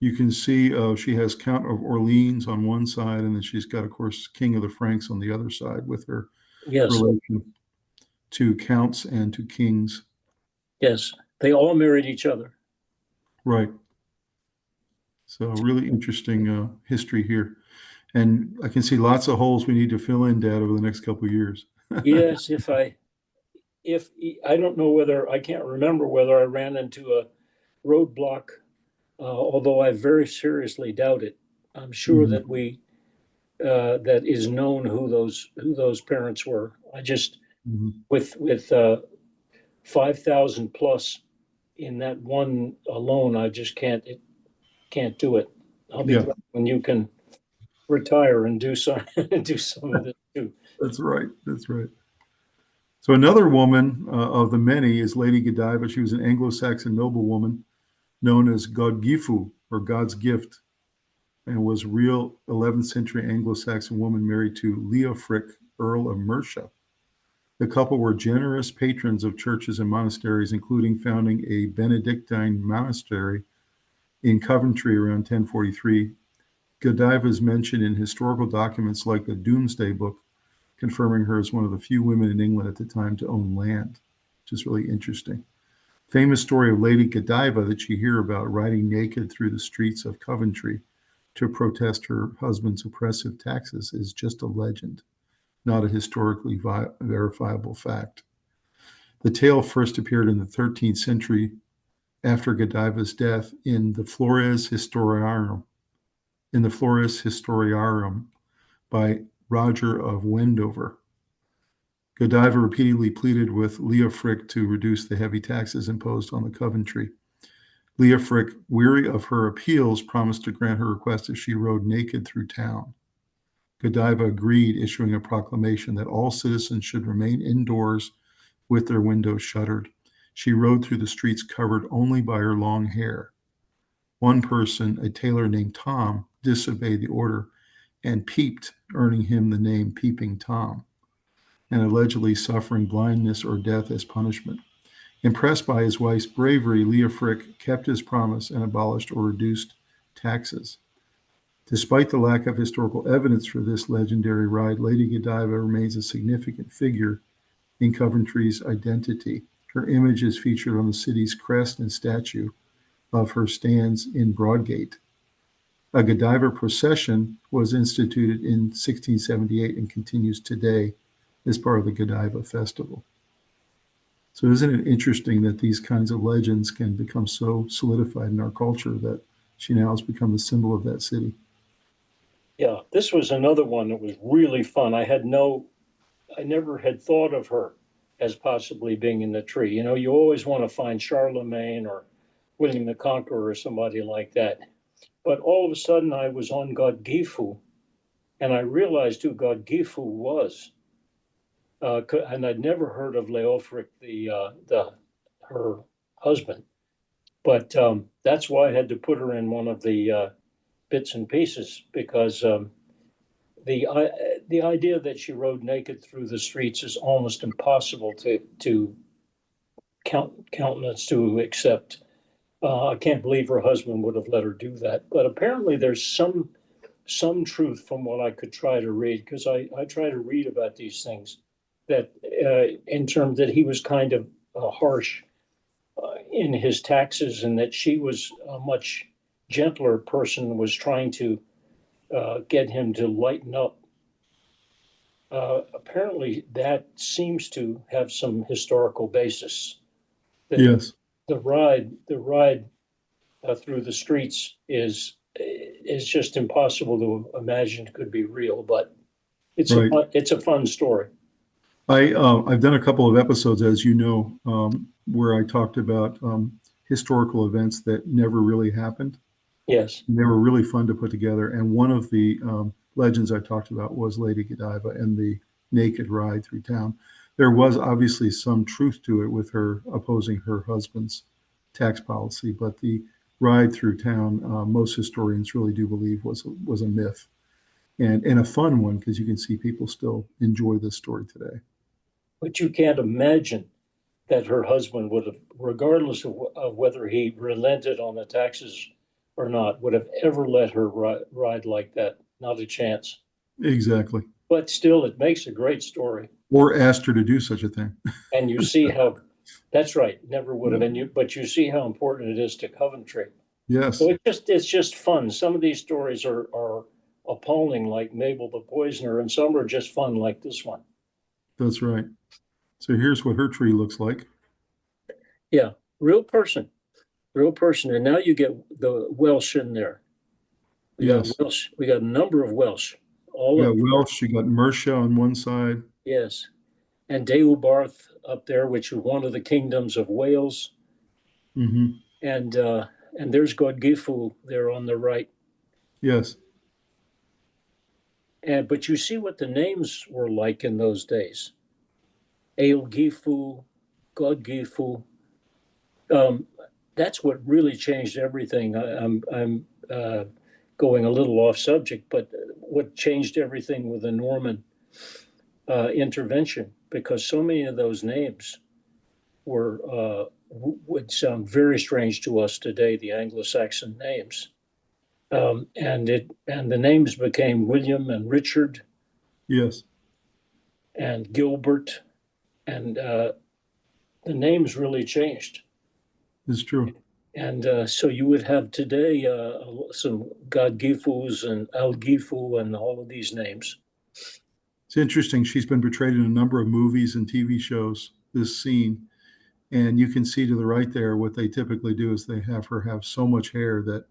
You can see she has Count of Orleans on one side, and then she's got, of course, King of the Franks on the other side with her relation to counts and to kings. Yes, they all married each other. Right. So really interesting history here. And I can see lots of holes we need to fill in, Dad, over the next couple of years. Yes, if I don't know whether, I can't remember whether I ran into a roadblock, although I very seriously doubt it. I'm sure that that is known who those parents were. I just with 5,000 plus in that one alone, I just can't do it. I'll be glad when you can retire and do some of this too. That's right. That's right. So another woman of the many is Lady Godiva. She was an Anglo-Saxon noblewoman known as Godgifu, or God's gift, and was a real 11th century Anglo-Saxon woman married to Leofric, Earl of Mercia. The couple were generous patrons of churches and monasteries, including founding a Benedictine monastery in Coventry around 1043. Godiva is mentioned in historical documents like the Domesday Book, confirming her as one of the few women in England at the time to own land, which is really interesting. Famous story of Lady Godiva that you hear about riding naked through the streets of Coventry to protest her husband's oppressive taxes is just a legend, not a historically verifiable fact. The tale first appeared in the 13th century after Godiva's death in the Flores Historiarum, by Roger of Wendover. Godiva repeatedly pleaded with Leofric to reduce the heavy taxes imposed on the Coventry. Leofric, weary of her appeals, promised to grant her request if she rode naked through town. Godiva agreed, issuing a proclamation that all citizens should remain indoors with their windows shuttered. She rode through the streets covered only by her long hair. One person, a tailor named Tom, disobeyed the order and peeped, earning him the name Peeping Tom, and allegedly suffering blindness or death as punishment. Impressed by his wife's bravery, Leofric kept his promise and abolished or reduced taxes. Despite the lack of historical evidence for this legendary ride, Lady Godiva remains a significant figure in Coventry's identity. Her image is featured on the city's crest and statue of her stands in Broadgate. A Godiva procession was instituted in 1678 and continues today as part of the Godiva Festival. So isn't it interesting that these kinds of legends can become so solidified in our culture that she now has become a symbol of that city? Yeah, this was another one that was really fun. I never had thought of her as possibly being in the tree. You know, you always want to find Charlemagne or William the Conqueror or somebody like that. But all of a sudden I was on Godgifu, and I realized who Godgifu was. And I'd never heard of Leofric, her husband. But that's why I had to put her in one of the bits and pieces, because the idea that she rode naked through the streets is almost impossible to countenance, to accept. I can't believe her husband would have let her do that. But apparently there's some truth from what I could try to read, because I try to read about these things, that in terms that he was kind of harsh in his taxes, and that she was a much gentler person, was trying to get him to lighten up. Apparently that seems to have some historical basis. Yes. The ride through the streets is just impossible to imagine could be real, but it's a fun story. I've done a couple of episodes, as you know, where I talked about historical events that never really happened. Yes. And they were really fun to put together. And one of the legends I talked about was Lady Godiva and the naked ride through town. There was obviously some truth to it with her opposing her husband's tax policy, but the ride through town, most historians really do believe was a myth, and a fun one, because you can see people still enjoy this story today. But you can't imagine that her husband would have, regardless of whether he relented on the taxes or not, would have ever let her ride like that. Not a chance. Exactly. But still, it makes a great story. Or asked her to do such a thing. And you see how, that's right, never would have. But you see how important it is to Coventry. Yes. So it's just fun. Some of these stories are appalling, like Mabel the Poisoner, and some are just fun, like this one. That's right. So here's what her tree looks like. Yeah, real person. And now you get the Welsh in there. We got Welsh. We got a number of Welsh. Welsh. You got Mercia on one side. Yes, and Deheubarth up there, which is one of the kingdoms of Wales. Mm-hmm. And there's Godiva there on the right. Yes. But you see what the names were like in those days. Eilgifu, Godgifu. That's what really changed everything. I'm going a little off subject, but what changed everything with the Norman intervention, because so many of those names would sound very strange to us today, the Anglo-Saxon names. And the names became William and Richard. Yes. And Gilbert, and the names really changed. It's true. And so you would have today some Godgifus and Algifu and all of these names. It's interesting. She's been portrayed in a number of movies and TV shows, this scene. And you can see to the right there, what they typically do is they have her have so much hair that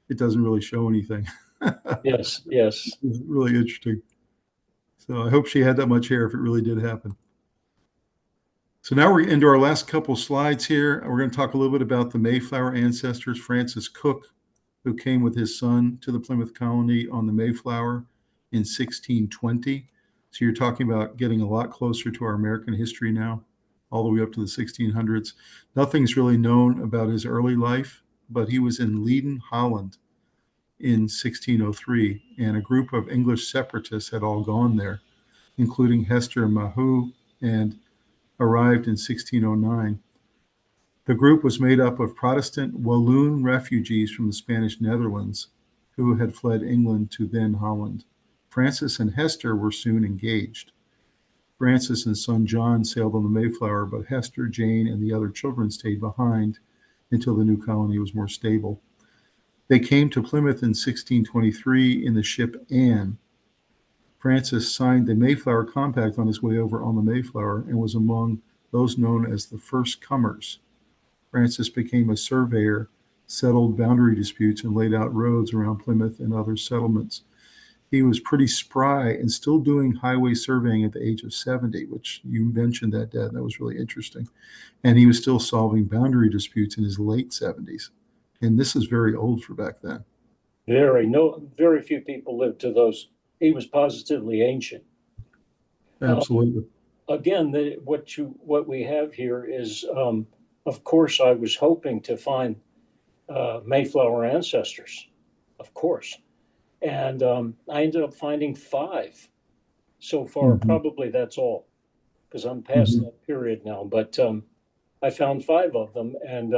it doesn't really show anything. Yes. It's really interesting. So I hope she had that much hair if it really did happen. So now we're into our last couple slides here. We're going to talk a little bit about the Mayflower ancestors, Francis Cooke, who came with his son to the Plymouth colony on the Mayflower in 1620. So you're talking about getting a lot closer to our American history now, all the way up to the 1600s. Nothing's really known about his early life, but he was in Leiden, Holland in 1603, and a group of English separatists had all gone there, including Hester Mahu, and arrived in 1609. The group was made up of Protestant Walloon refugees from the Spanish Netherlands who had fled England to then Holland. Francis and Hester were soon engaged. Francis and son John sailed on the Mayflower, but Hester, Jane, and the other children stayed behind until the new colony was more stable. They came to Plymouth in 1623 in the ship Anne. Francis signed the Mayflower Compact on his way over on the Mayflower and was among those known as the first comers. Francis became a surveyor, settled boundary disputes, and laid out roads around Plymouth and other settlements. He was pretty spry and still doing highway surveying at the age of 70, which you mentioned that, Dad. That was really interesting. And he was still solving boundary disputes in his late 70s. And this is very old for back then. Very few people lived to those. He was positively ancient. Absolutely. Again, what we have here is, of course, I was hoping to find Mayflower ancestors, of course. And I ended up finding 5 so far. Mm-hmm. Probably that's all, because I'm past that period now. But I found 5 of them, and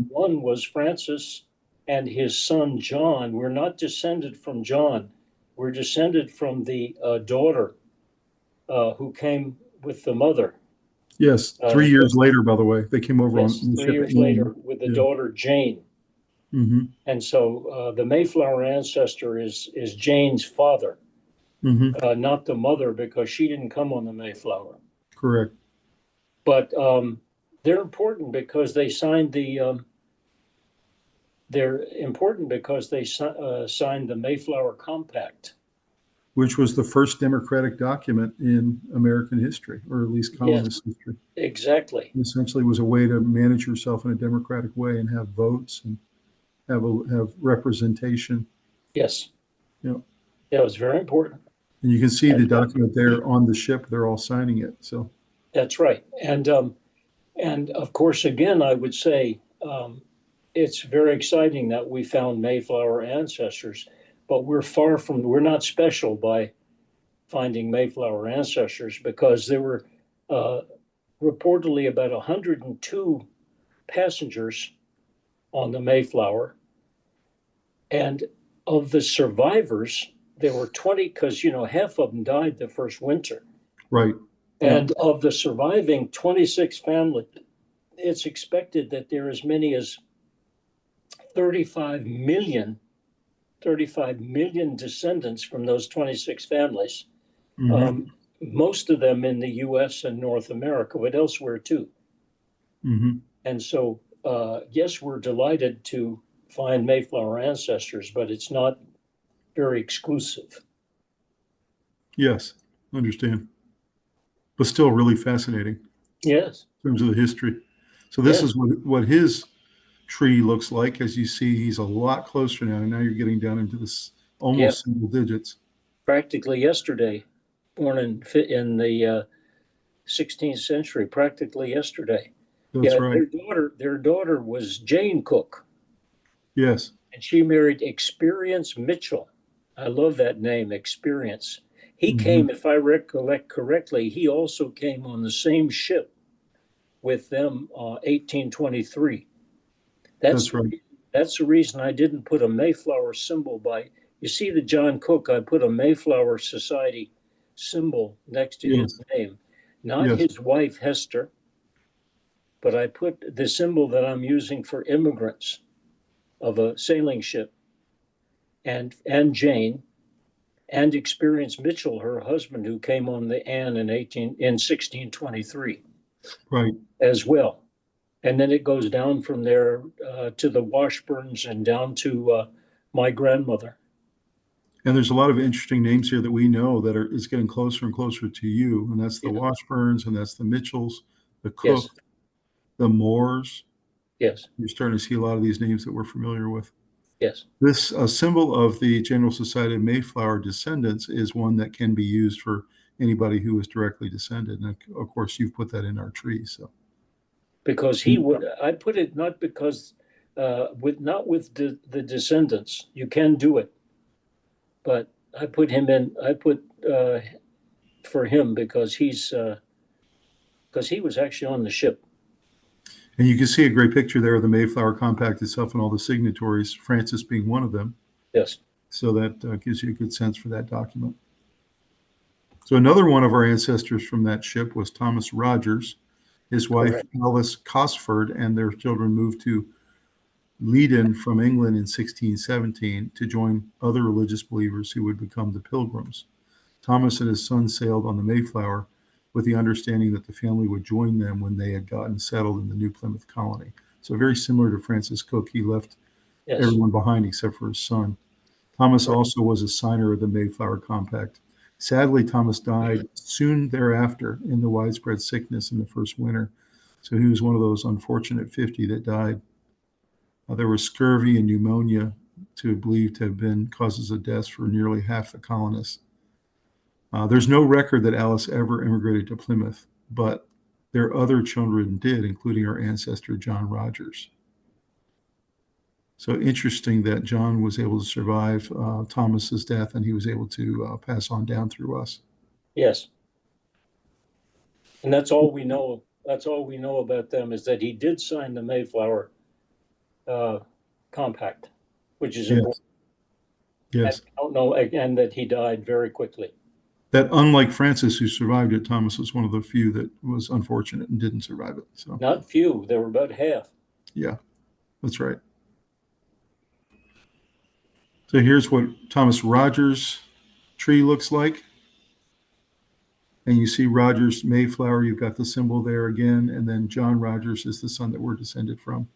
one was Francis and his son John. We're not descended from John. We're descended from the daughter who came with the mother. Yes, 3 years later, by the way. They came over on the 3 years later with the daughter Jane. Mm-hmm. And so the Mayflower ancestor is Jane's father, not the mother, because she didn't come on the Mayflower. Correct. But they're important because they signed the. They're important because they signed the Mayflower Compact, which was the first democratic document in American history, or at least colonist history. Exactly. It essentially was a way to manage yourself in a democratic way and have votes and have representation. Yes. Yeah. Yeah, it was very important. And you can see the document there on the ship. They're all signing it. So that's right. And of course, again, I would say it's very exciting that we found Mayflower ancestors, but we're not special by finding Mayflower ancestors, because there were reportedly about 102 passengers on the Mayflower. And of the survivors, there were 20, because, half of them died the first winter. Right. And of the surviving 26 families, it's expected that there are as many as 35 million descendants from those 26 families. Mm-hmm. Most of them in the US and North America, but elsewhere too. Mm-hmm. And so, yes, we're delighted to find Mayflower ancestors, but it's not very exclusive. Yes, understand. But still really fascinating. Yes. In terms of the history. So this Yes. is what his tree looks like. As you see, he's a lot closer now. And now you're getting down into this almost single digits. Practically yesterday, born in the 16th century, practically yesterday. That's right. Their daughter was Jane Cooke. Yes. And she married Experience Mitchell. I love that name, Experience. He came, if I recollect correctly, he also came on the same ship with them, 1823. That's right. That's the reason I didn't put a Mayflower symbol by. You see the John Cooke, I put a Mayflower Society symbol next to his name. Not his wife, Hester, but I put the symbol that I'm using for immigrants of a sailing ship, and Jane, and Experience Mitchell, her husband, who came on the Anne in 1623. Right. As well. And then it goes down from there to the Washburns and down to my grandmother. And there's a lot of interesting names here that we know that is getting closer and closer to you. And that's the Washburns, and that's the Mitchells, the Cooke, the Moores. Yes. You're starting to see a lot of these names that we're familiar with. Yes. This symbol of the General Society of Mayflower descendants is one that can be used for anybody who is directly descended. And of course, you've put that in our tree. So, because I put it not because not with the descendants. You can do it, but I put him in. I put for him because he was actually on the ship. And you can see a great picture there of the Mayflower Compact itself and all the signatories, Francis being one of them. Yes. So that gives you a good sense for that document. So another one of our ancestors from that ship was Thomas Rogers. His wife, Alice Cosford, and their children moved to Leiden from England in 1617 to join other religious believers who would become the Pilgrims. Thomas and his son sailed on the Mayflower with the understanding that the family would join them when they had gotten settled in the New Plymouth colony. So very similar to Francis Cooke, he left everyone behind except for his son. Thomas also was a signer of the Mayflower Compact. Sadly, Thomas died soon thereafter in the widespread sickness in the first winter. So he was one of those unfortunate 50 that died. There was scurvy and pneumonia believed to have been causes of death for nearly half the colonists. There's no record that Alice ever immigrated to Plymouth, but their other children did, including our ancestor, John Rogers. So interesting that John was able to survive Thomas's death, and he was able to pass on down through us. Yes. And that's all we know. That's all we know about them, is that he did sign the Mayflower Compact, which is important. Yes. I don't know, and that he died very quickly. That, unlike Francis, who survived it, Thomas was one of the few that was unfortunate and didn't survive it. So not few, there were about half. Yeah, that's right. So here's what Thomas Rogers' tree looks like. And you see Rogers Mayflower, you've got the symbol there again, and then John Rogers is the son that we're descended from,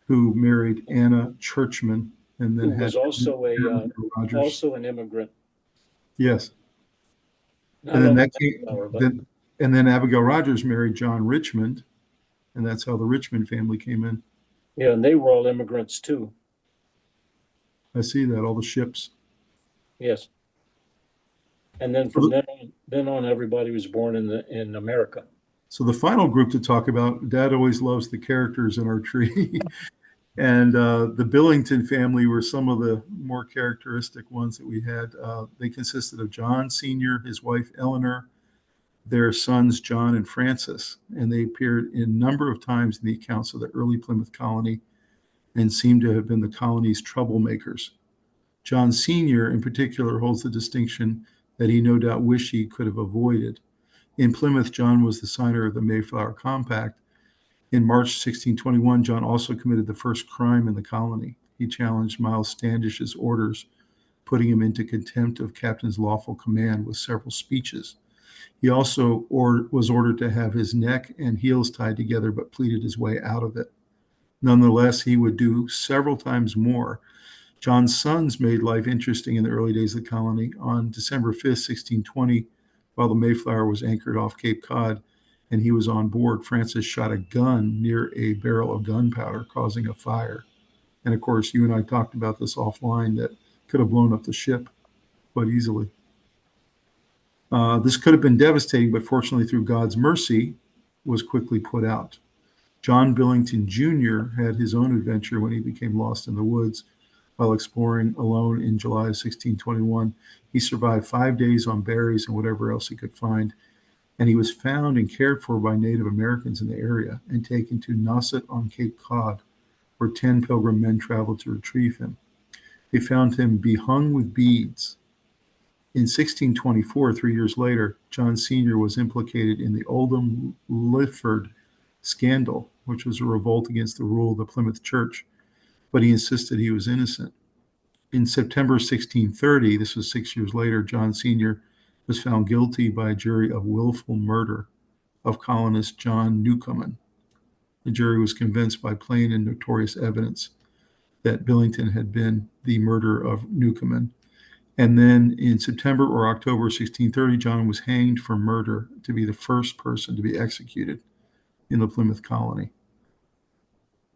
who married Anna Churchman, and then who was also an immigrant. Yes. And then Abigail Rogers married John Richmond, and that's how the Richmond family came in. Yeah, and they were all immigrants too. I see that, all the ships. Yes. And then from then on, everybody was born in America. So the final group to talk about, Dad always loves the characters in our tree. And the Billington family were some of the more characteristic ones that we had. They consisted of John Sr., his wife Eleanor, their sons John and Francis, and they appeared in a number of times in the accounts of the early Plymouth colony and seem to have been the colony's troublemakers. John Sr. in particular holds the distinction that he no doubt wished he could have avoided. In Plymouth, John was the signer of the Mayflower Compact. In March 1621, John also committed the first crime in the colony. He challenged Miles Standish's orders, putting him into contempt of captain's lawful command with several speeches. He also was ordered to have his neck and heels tied together, but pleaded his way out of it. Nonetheless, he would do several times more. John's sons made life interesting in the early days of the colony. On December 5th, 1620, while the Mayflower was anchored off Cape Cod and he was on board, Francis shot a gun near a barrel of gunpowder, causing a fire. And of course, you and I talked about this offline, that could have blown up the ship quite easily. This could have been devastating, but fortunately, through God's mercy, was quickly put out. John Billington Jr. had his own adventure when he became lost in the woods while exploring alone in July of 1621. He survived 5 days on berries and whatever else he could find, and he was found and cared for by Native Americans in the area and taken to Nauset on Cape Cod, where 10 pilgrim men traveled to retrieve him. They found him behung with beads. In 1624, 3 years later, John Sr. was implicated in the Oldham Lifford scandal, which was a revolt against the rule of the Plymouth Church, but he insisted he was innocent. In September 1630, this was 6 years later, John Sr. was found guilty by a jury of willful murder of colonist John Newcomen. The jury was convinced by plain and notorious evidence that Billington had been the murderer of Newcomen. And then in September or October 1630, John was hanged for murder, to be the first person to be executed in the Plymouth colony.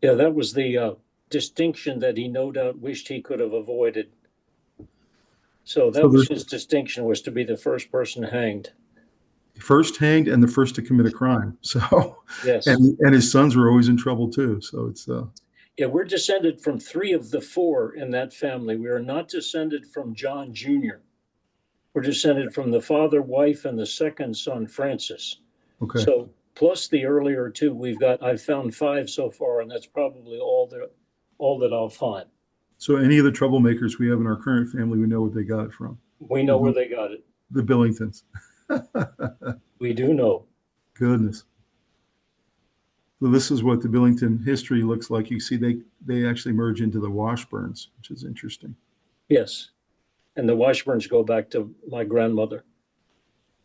Yeah, that was the distinction that he no doubt wished he could have avoided. So that was his distinction, was to be the first person hanged. First hanged and the first to commit a crime. So yes, and his sons were always in trouble too. So it's yeah, we're descended from 3 of the 4 in that family. We are not descended from John Jr. We're descended from the father, wife, and the second son, Francis. okay. So plus the earlier 2, I've found 5 so far, and that's probably all that I'll find. So any of the troublemakers we have in our current family, we know where they got it from. We know where they got it. The Billingtons. We do know. Goodness. So this is what the Billington history looks like. You see, they actually merge into the Washburns, which is interesting. Yes. And the Washburns go back to my grandmother.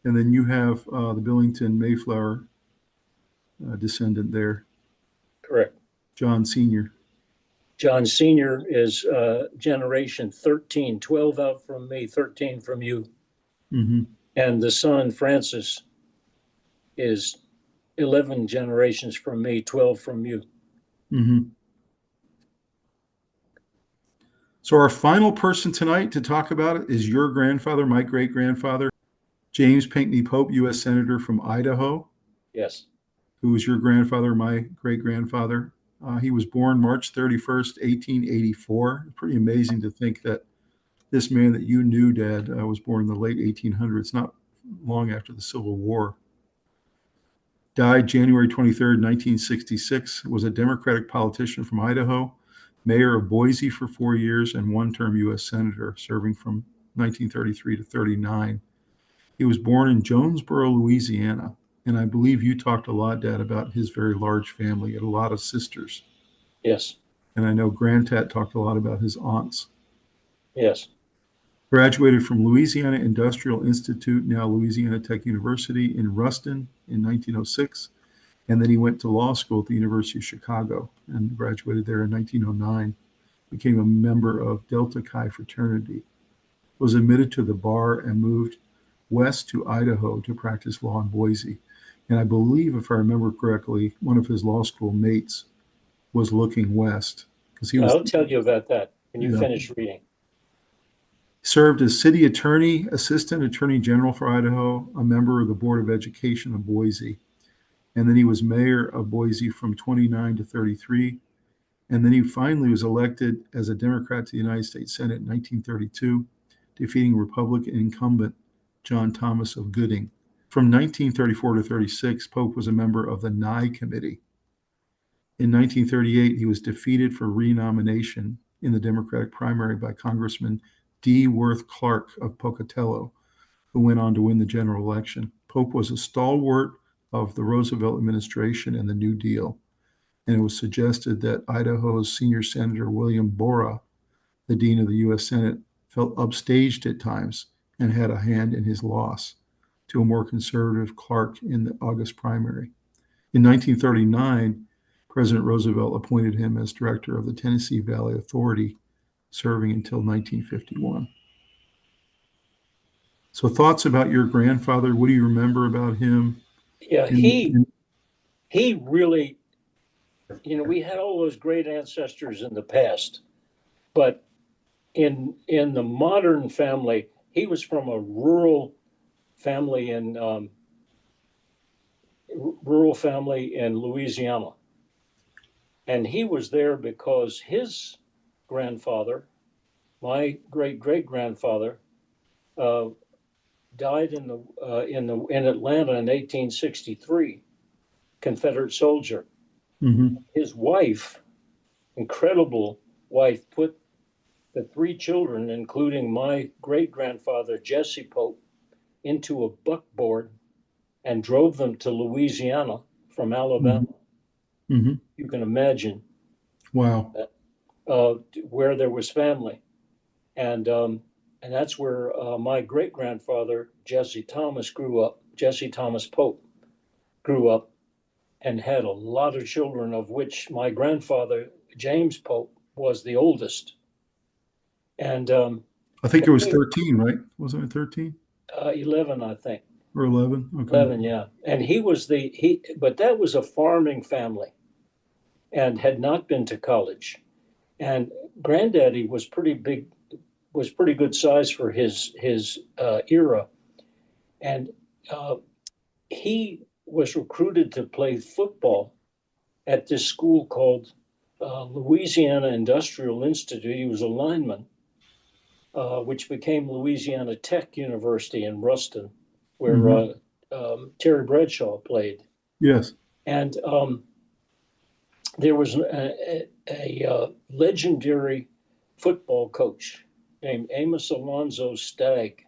And then you have the Billington Mayflower descendant there. Correct. John Sr. John Sr. is generation 13, 12 out from me, 13 from you. Mm-hmm. And the son, Francis, is 11 generations from me, 12 from you. Mm-hmm. So our final person tonight to talk about it is your grandfather, my great-grandfather, James Pinckney Pope, U.S. Senator from Idaho. Yes. Who was your grandfather, my great-grandfather. He was born March 31st, 1884. Pretty amazing to think that this man that you knew, Dad, was born in the late 1800s, not long after the Civil War. Died January 23rd, 1966, was a Democratic politician from Idaho, mayor of Boise for 4 years, and one-term U.S. Senator, serving from 1933 to 39. He was born in Jonesboro, Louisiana. And I believe you talked a lot, Dad, about his very large family. He had a lot of sisters. Yes. And I know Grandtat talked a lot about his aunts. Yes. Graduated from Louisiana Industrial Institute, now Louisiana Tech University in Ruston in 1906. And then he went to law school at the University of Chicago and graduated there in 1909. Became a member of Delta Chi fraternity. Was admitted to the bar and moved west to Idaho to practice law in Boise. And I believe, if I remember correctly, one of his law school mates was looking west. I'll tell you about that when you finish reading. Served as city attorney, assistant attorney general for Idaho, a member of the Board of Education of Boise. And then he was mayor of Boise from 29 to 33. And then he finally was elected as a Democrat to the United States Senate in 1932, defeating Republican incumbent John Thomas of Gooding. From 1934 to 36, Pope was a member of the Nye Committee. In 1938, he was defeated for renomination in the Democratic primary by Congressman D. Worth Clark of Pocatello, who went on to win the general election. Pope was a stalwart of the Roosevelt administration and the New Deal, and it was suggested that Idaho's senior Senator William Borah, the dean of the U.S. Senate, felt upstaged at times and had a hand in his loss to a more conservative Clark in the August primary. In 1939, President Roosevelt appointed him as director of the Tennessee Valley Authority, serving until 1951. So thoughts about your grandfather? What do you remember about him? Yeah, he really, we had all those great ancestors in the past, but in the modern family, he was from a rural family in Louisiana. And he was there because his grandfather, my great-great-grandfather, died in Atlanta in 1863, Confederate soldier. Mm-hmm. His wife, incredible wife, put the three children, including my great-grandfather, Jesse Pope, into a buckboard and drove them to Louisiana from Alabama. Mm-hmm. You can imagine. Wow. Where there was family. And that's where my great-grandfather, Jesse Thomas Pope, grew up and had a lot of children, of which my grandfather, James Pope, was the oldest. And I think it was 13, right? Wasn't it 13? 11, I think. Or 11? Okay. 11, yeah. And but that was a farming family and had not been to college. And Granddaddy was pretty good size for his era. And he was recruited to play football at this school called Louisiana Industrial Institute. He was a lineman, which became Louisiana Tech University in Ruston, where Terry Bradshaw played. Yes. And there was a legendary football coach named Amos Alonzo Stagg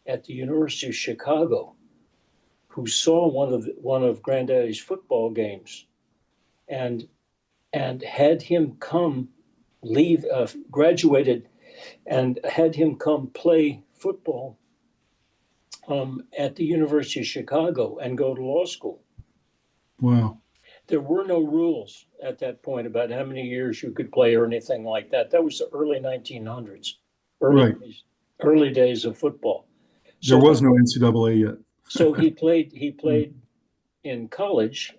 at the University of Chicago, who saw one of Granddaddy's football games, and had him come graduated, and had him come play football at the University of Chicago and go to law school. Wow. There were no rules at that point about how many years you could play or anything like that. That was the early 1900s, early days of football. There was no NCAA yet. So he played in college,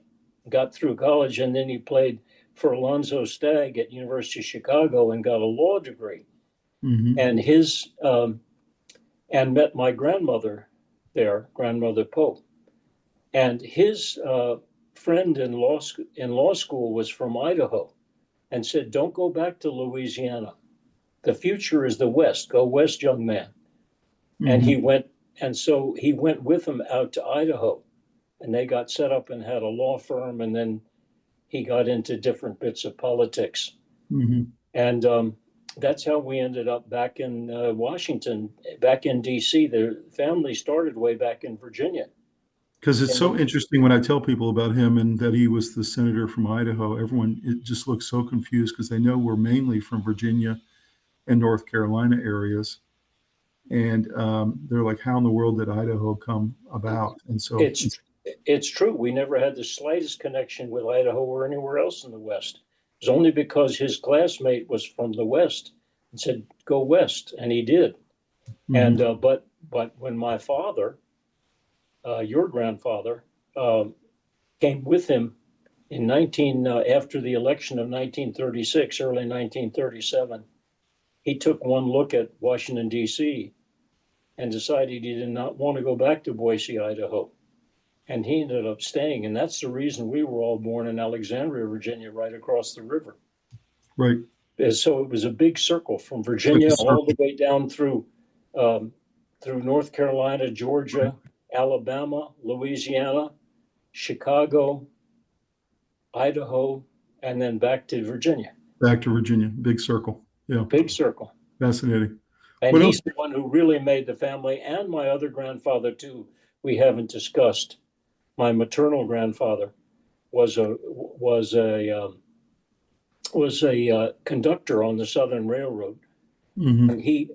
got through college, and then he played for Alonzo Stagg at University of Chicago and got a law degree. Mm-hmm. And met my grandmother there, Grandmother Pope. And his friend in law school was from Idaho, and said, "Don't go back to Louisiana. The future is the West. Go west, young man." Mm-hmm. And so he went with him out to Idaho, and they got set up and had a law firm, and then he got into different bits of politics. Mm-hmm. And that's how we ended up back in Washington, back in D.C. The family started way back in Virginia. Because it's so interesting when I tell people about him and that he was the senator from Idaho. It just looks so confused because they know we're mainly from Virginia and North Carolina areas. And they're like, how in the world did Idaho come about? And so it's true. We never had the slightest connection with Idaho or anywhere else in the West. It was only because his classmate was from the West and said, "Go west," and he did. Mm-hmm. And but when my father, your grandfather, came with him in after the election of 1936, early 1937, he took one look at Washington, D.C., and decided he did not want to go back to Boise, Idaho. and he ended up staying. And that's the reason we were all born in Alexandria, Virginia, right across the river. Right. So it was a big circle from Virginia all the way down through North Carolina, Georgia, Alabama, Louisiana, Chicago, Idaho, and then back to Virginia. Back to Virginia, big circle. Yeah. Big circle. Fascinating. And he's the one who really made the family, and my other grandfather too. We haven't discussed. My maternal grandfather was a conductor on the Southern Railroad. Mm-hmm. And he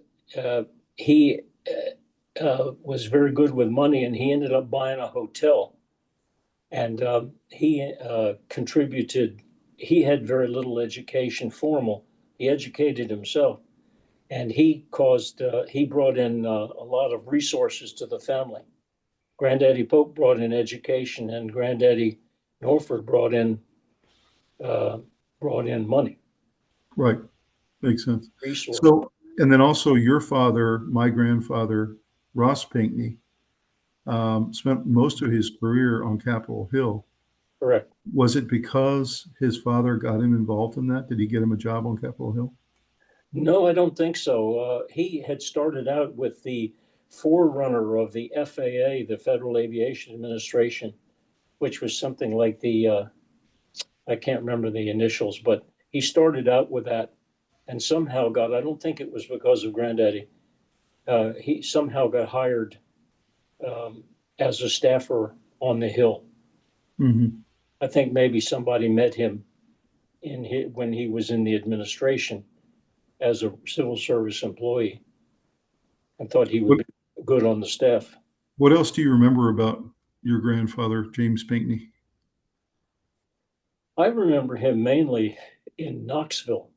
was very good with money, and he ended up buying a hotel. And he contributed. He had very little education, formal. He educated himself, and he brought in a lot of resources to the family. Granddaddy Pope brought in education, and Granddaddy Norfolk brought in money. Right, makes sense. Resources. So, and then also your father, my grandfather, Ross Pinckney, spent most of his career on Capitol Hill. Correct. Was it because his father got him involved in that? Did he get him a job on Capitol Hill? No, I don't think so. He had started out with the forerunner of the FAA, the Federal Aviation Administration, which was something like I can't remember the initials, but he started out with that and somehow I don't think it was because of Granddaddy. He somehow got hired as a staffer on the Hill. Mm-hmm. I think maybe somebody met him when he was in the administration as a civil service employee and thought he would be good on the staff. What else do you remember about your grandfather, James Pinckney? I remember him mainly in Knoxville,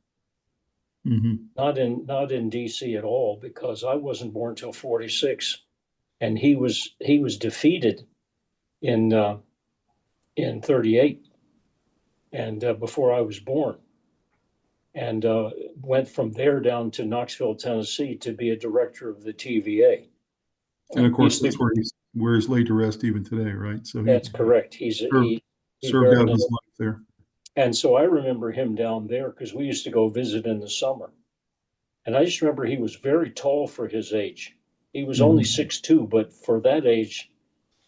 mm-hmm. not in DC at all, because I wasn't born till 46, and he was defeated in 38, and before I was born, and went from there down to Knoxville, Tennessee, to be a director of the TVA. And of course, that's where he's laid to rest even today, right? So that's correct. He served out his life there. And so I remember him down there because we used to go visit in the summer. And I just remember he was very tall for his age. He was only 6'2", but for that age,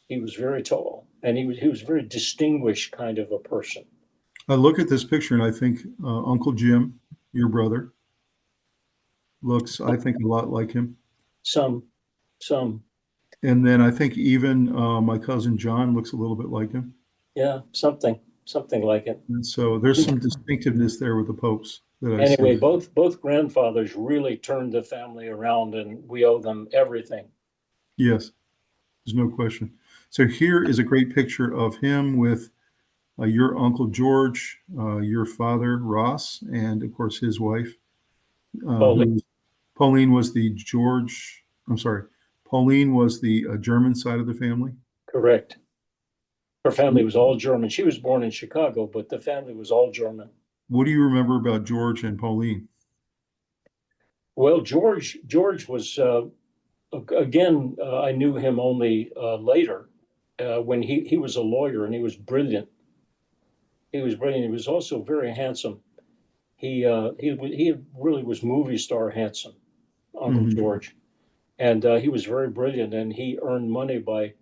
he was very tall. And he was very distinguished kind of a person. I look at this picture and I think Uncle Jim, your brother, looks, I think, a lot like him. Some. And then I think even my cousin John looks a little bit like him. Yeah, something like it. And so there's some distinctiveness there with the Popes. Anyway, both grandfathers really turned the family around, and we owe them everything. Yes, there's no question. So here is a great picture of him with your Uncle George, your father Ross, and of course his wife. Pauline was the German side of the family. Correct. Her family was all German. She was born in Chicago, but the family was all German. What do you remember about George and Pauline? Well, George was, again, I knew him only later when he was a lawyer, and he was brilliant. He was also very handsome. He really was movie star handsome, Uncle George. And he was very brilliant, and he earned money by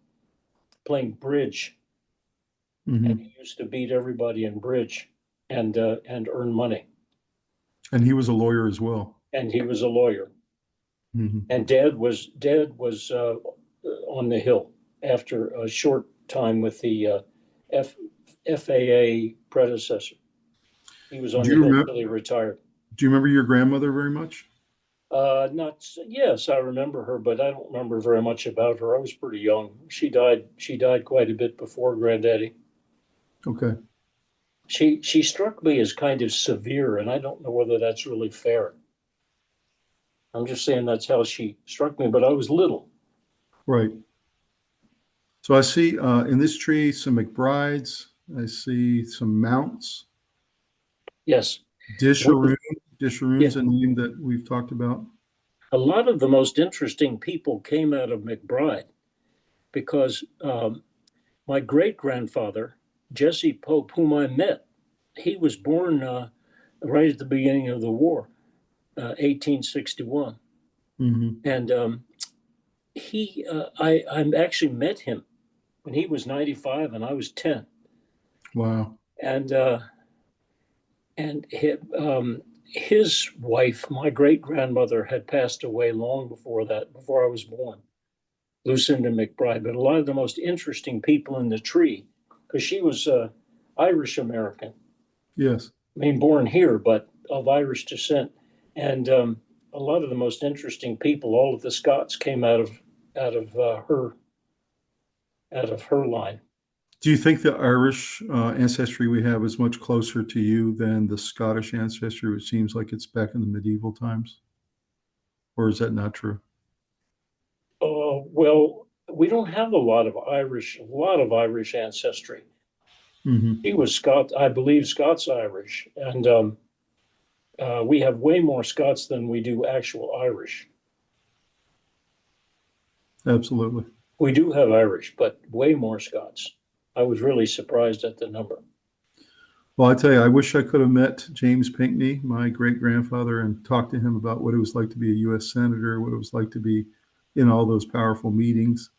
playing bridge. And he used to beat everybody in bridge and earn money. And he was a lawyer as well. And he was a lawyer. And Dad was on the Hill after a short time with the FAA predecessor. He was on the Hill until he retired. Do you remember your grandmother very much? Yes, I remember her, but I don't remember very much about her. I was pretty young. She died quite a bit before Granddaddy. Okay. She struck me as kind of severe, and I don't know whether that's really fair. I'm just saying that's how she struck me, but I was little. Right. So I see in this tree some McBrides. I see some mounts. Yes. Disharoon is a name that we've talked about. A lot of the most interesting people came out of McBride because my great-grandfather, Jesse Pope, whom I met, he was born right at the beginning of the war, 1861. And I actually met him when he was 95 and I was 10. Wow. And his wife, my great-grandmother, had passed away long before that, before I was born, Lucinda McBride. But a lot of the most interesting people in the tree, because she was Irish American. Yes. I mean, born here, but of Irish descent. And a lot of the most interesting people, all of the Scots, came out of her line. Do you think the Irish ancestry we have is much closer to you than the Scottish ancestry, which seems like it's back in the medieval times? Or is that not true? Well, we don't have a lot of Irish ancestry. He was I believe Scots-Irish, and we have way more Scots than we do actual Irish. Absolutely. We do have Irish, but way more Scots. I was really surprised at the number. Well, I tell you, I wish I could have met James Pinckney, my great-grandfather, and talked to him about what it was like to be a U.S. senator, what it was like to be in all those powerful meetings.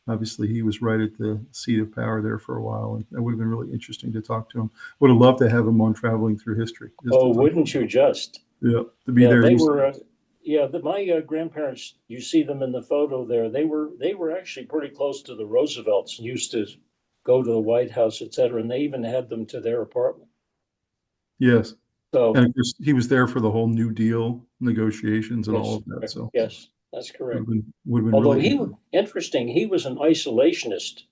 Obviously, he was right at the seat of power there for a while, and that would have been really interesting to talk to him. Would have loved to have him on Traveling Through History. Oh, wouldn't you just? Yeah, to be there. They were, my grandparents, you see them in the photo there, they were actually pretty close to the Roosevelts, used to go to the White House, et cetera, and they even had them to their apartment. Yes. So, and of course, he was there for the whole New Deal negotiations and all of that. So yes, that's correct. Would have been Although really interesting, he was an isolationist.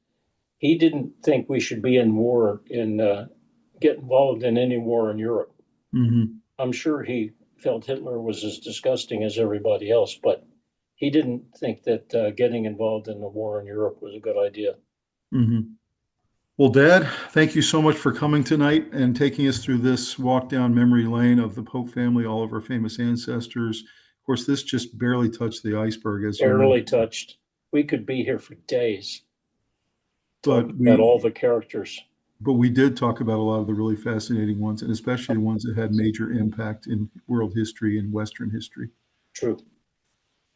He didn't think we should be in war, get involved in any war in Europe. I'm sure he felt Hitler was as disgusting as everybody else, but he didn't think that getting involved in the war in Europe was a good idea. Well, Dad, thank you so much for coming tonight and taking us through this walk down memory lane of the Pope family, all of our famous ancestors. Of course, this just barely touched the iceberg, as you know. Barely touched. We could be here for days. But about all the characters. But we did talk about a lot of the really fascinating ones, and especially the ones that had major impact in world history and Western history. True.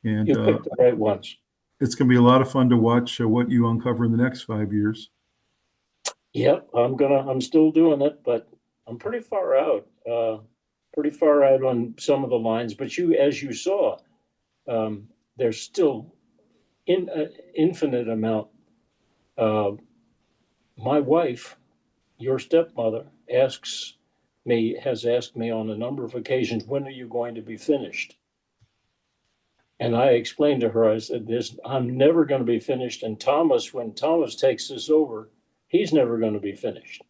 And you picked the right ones. It's going to be a lot of fun to watch what you uncover in the next 5 years. Yep, I'm still doing it, but I'm pretty far out on some of the lines. But as you saw, there's still infinite amount. My wife, your stepmother, has asked me on a number of occasions, when are you going to be finished? And I explained to her, I said, I'm never going to be finished. And when Thomas takes this over, he's never going to be finished.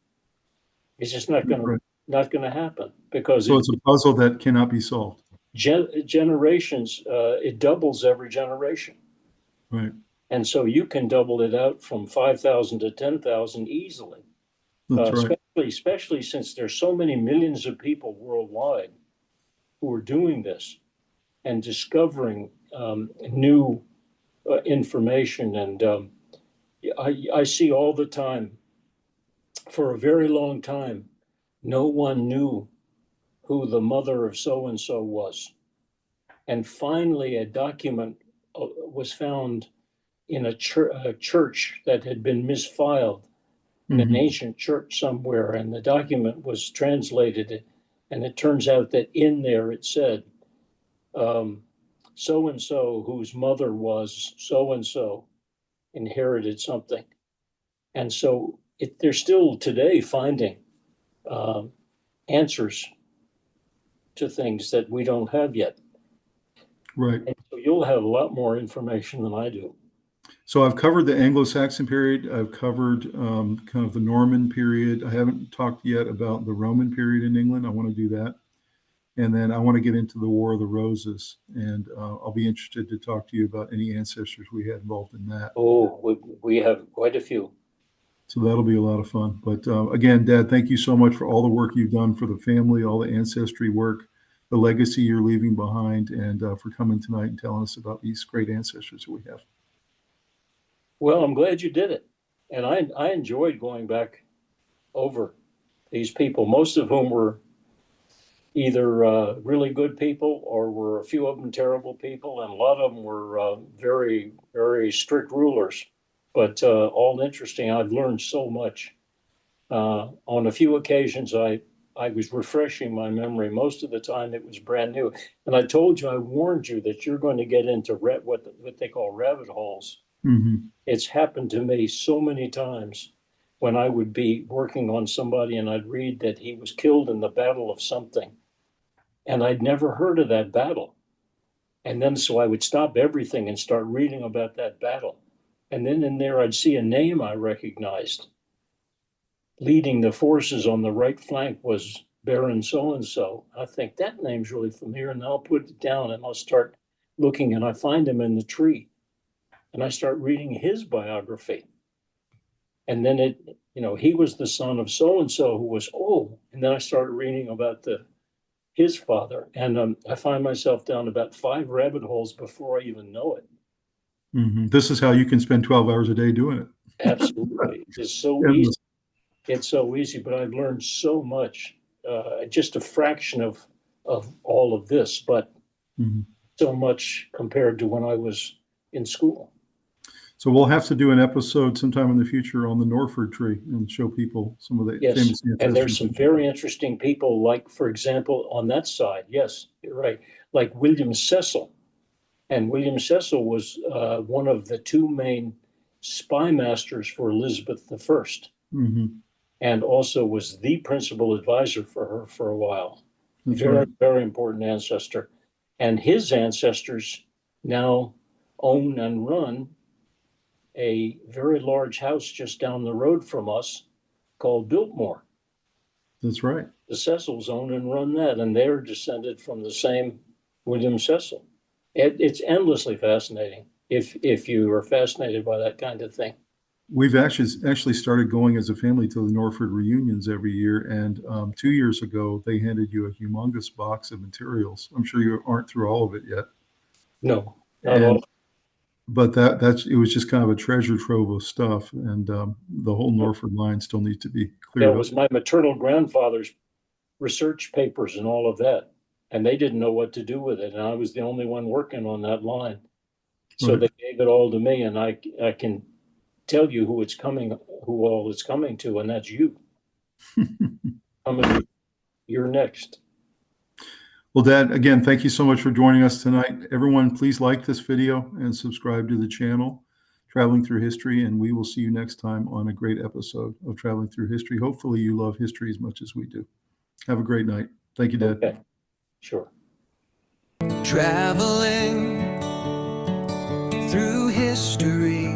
It's just not going to happen, because so it's a puzzle that cannot be solved. Generations, it doubles every generation. Right. And so you can double it out from 5,000 to 10,000 easily. That's right. Especially since there's so many millions of people worldwide who are doing this and discovering new information. And I see all the time, for a very long time, no one knew who the mother of so-and-so was. And finally, a document was found in a church that had been misfiled in an ancient church somewhere. And the document was translated. And it turns out that in there it said, so-and-so, whose mother was so-and-so, inherited something. And so they're still today finding answers to things that we don't have yet. Right. And so you'll have a lot more information than I do. So I've covered the Anglo-Saxon period. I've covered kind of the Norman period. I haven't talked yet about the Roman period in England. I want to do that. And then I want to get into the War of the Roses. And I'll be interested to talk to you about any ancestors we had involved in that. Oh, we have quite a few. So that'll be a lot of fun. But again, Dad, thank you so much for all the work you've done for the family, all the ancestry work, the legacy you're leaving behind, and for coming tonight and telling us about these great ancestors that we have. Well, I'm glad you did it. And I enjoyed going back over these people, most of whom were either really good people or were a few of them terrible people, and a lot of them were very, very strict rulers, but all interesting. I've learned so much. On a few occasions, I was refreshing my memory. Most of the time, it was brand new. And I told you, I warned you that you're going to get into what they call rabbit holes. Mm-hmm. It's happened to me so many times when I would be working on somebody and I'd read that he was killed in the battle of something. And I'd never heard of that battle. And then so I would stop everything and start reading about that battle. And then in there, I'd see a name I recognized. Leading the forces on the right flank was Baron so-and-so. I think that name's really familiar, and I'll put it down and I'll start looking, and I find him in the tree. And I start reading his biography. And then he was the son of so-and-so who was old. And then I started reading about his father. And I find myself down about 5 rabbit holes before I even know it. Mm-hmm. This is how you can spend 12 hours a day doing it. Absolutely. It's so easy. It's so easy, but I've learned so much, just a fraction of all of this, but so much compared to when I was in school. So we'll have to do an episode sometime in the future on the Norford tree and show people some of the famous ancestors. And there's some very interesting people, like, for example, on that side, yes, you're right, like William Cecil. And William Cecil was one of the 2 main spy masters for Elizabeth I. Mm-hmm. And also was the principal advisor for her for a while. That's very, right. very important ancestor. And his ancestors now own and run a very large house just down the road from us called Biltmore. That's right. The Cecils own and run that, and they're descended from the same William Cecil. It's endlessly fascinating if you are fascinated by that kind of thing. We've actually started going as a family to the Norford reunions every year. And 2 years ago, they handed you a humongous box of materials. I'm sure you aren't through all of it yet. No, not all. But it was just kind of a treasure trove of stuff. And the whole Norford line still needs to be cleared up. That was my maternal grandfather's research papers and all of that. And they didn't know what to do with it. And I was the only one working on that line. So They gave it all to me, and I can tell you who all it's coming to, and that's you. You're next. Well, Dad, again, thank you so much for joining us tonight. Everyone, please like this video and subscribe to the channel, Traveling Through History, and we will see you next time on a great episode of Traveling Through History. Hopefully you love history as much as we do. Have a great night. Thank you, Dad. Okay, sure. Traveling through history,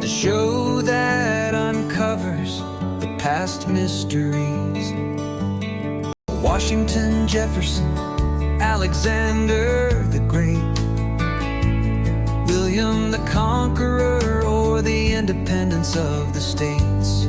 the show that uncovers the past mysteries. Washington, Jefferson, Alexander the Great, William the Conqueror, or the independence of the states.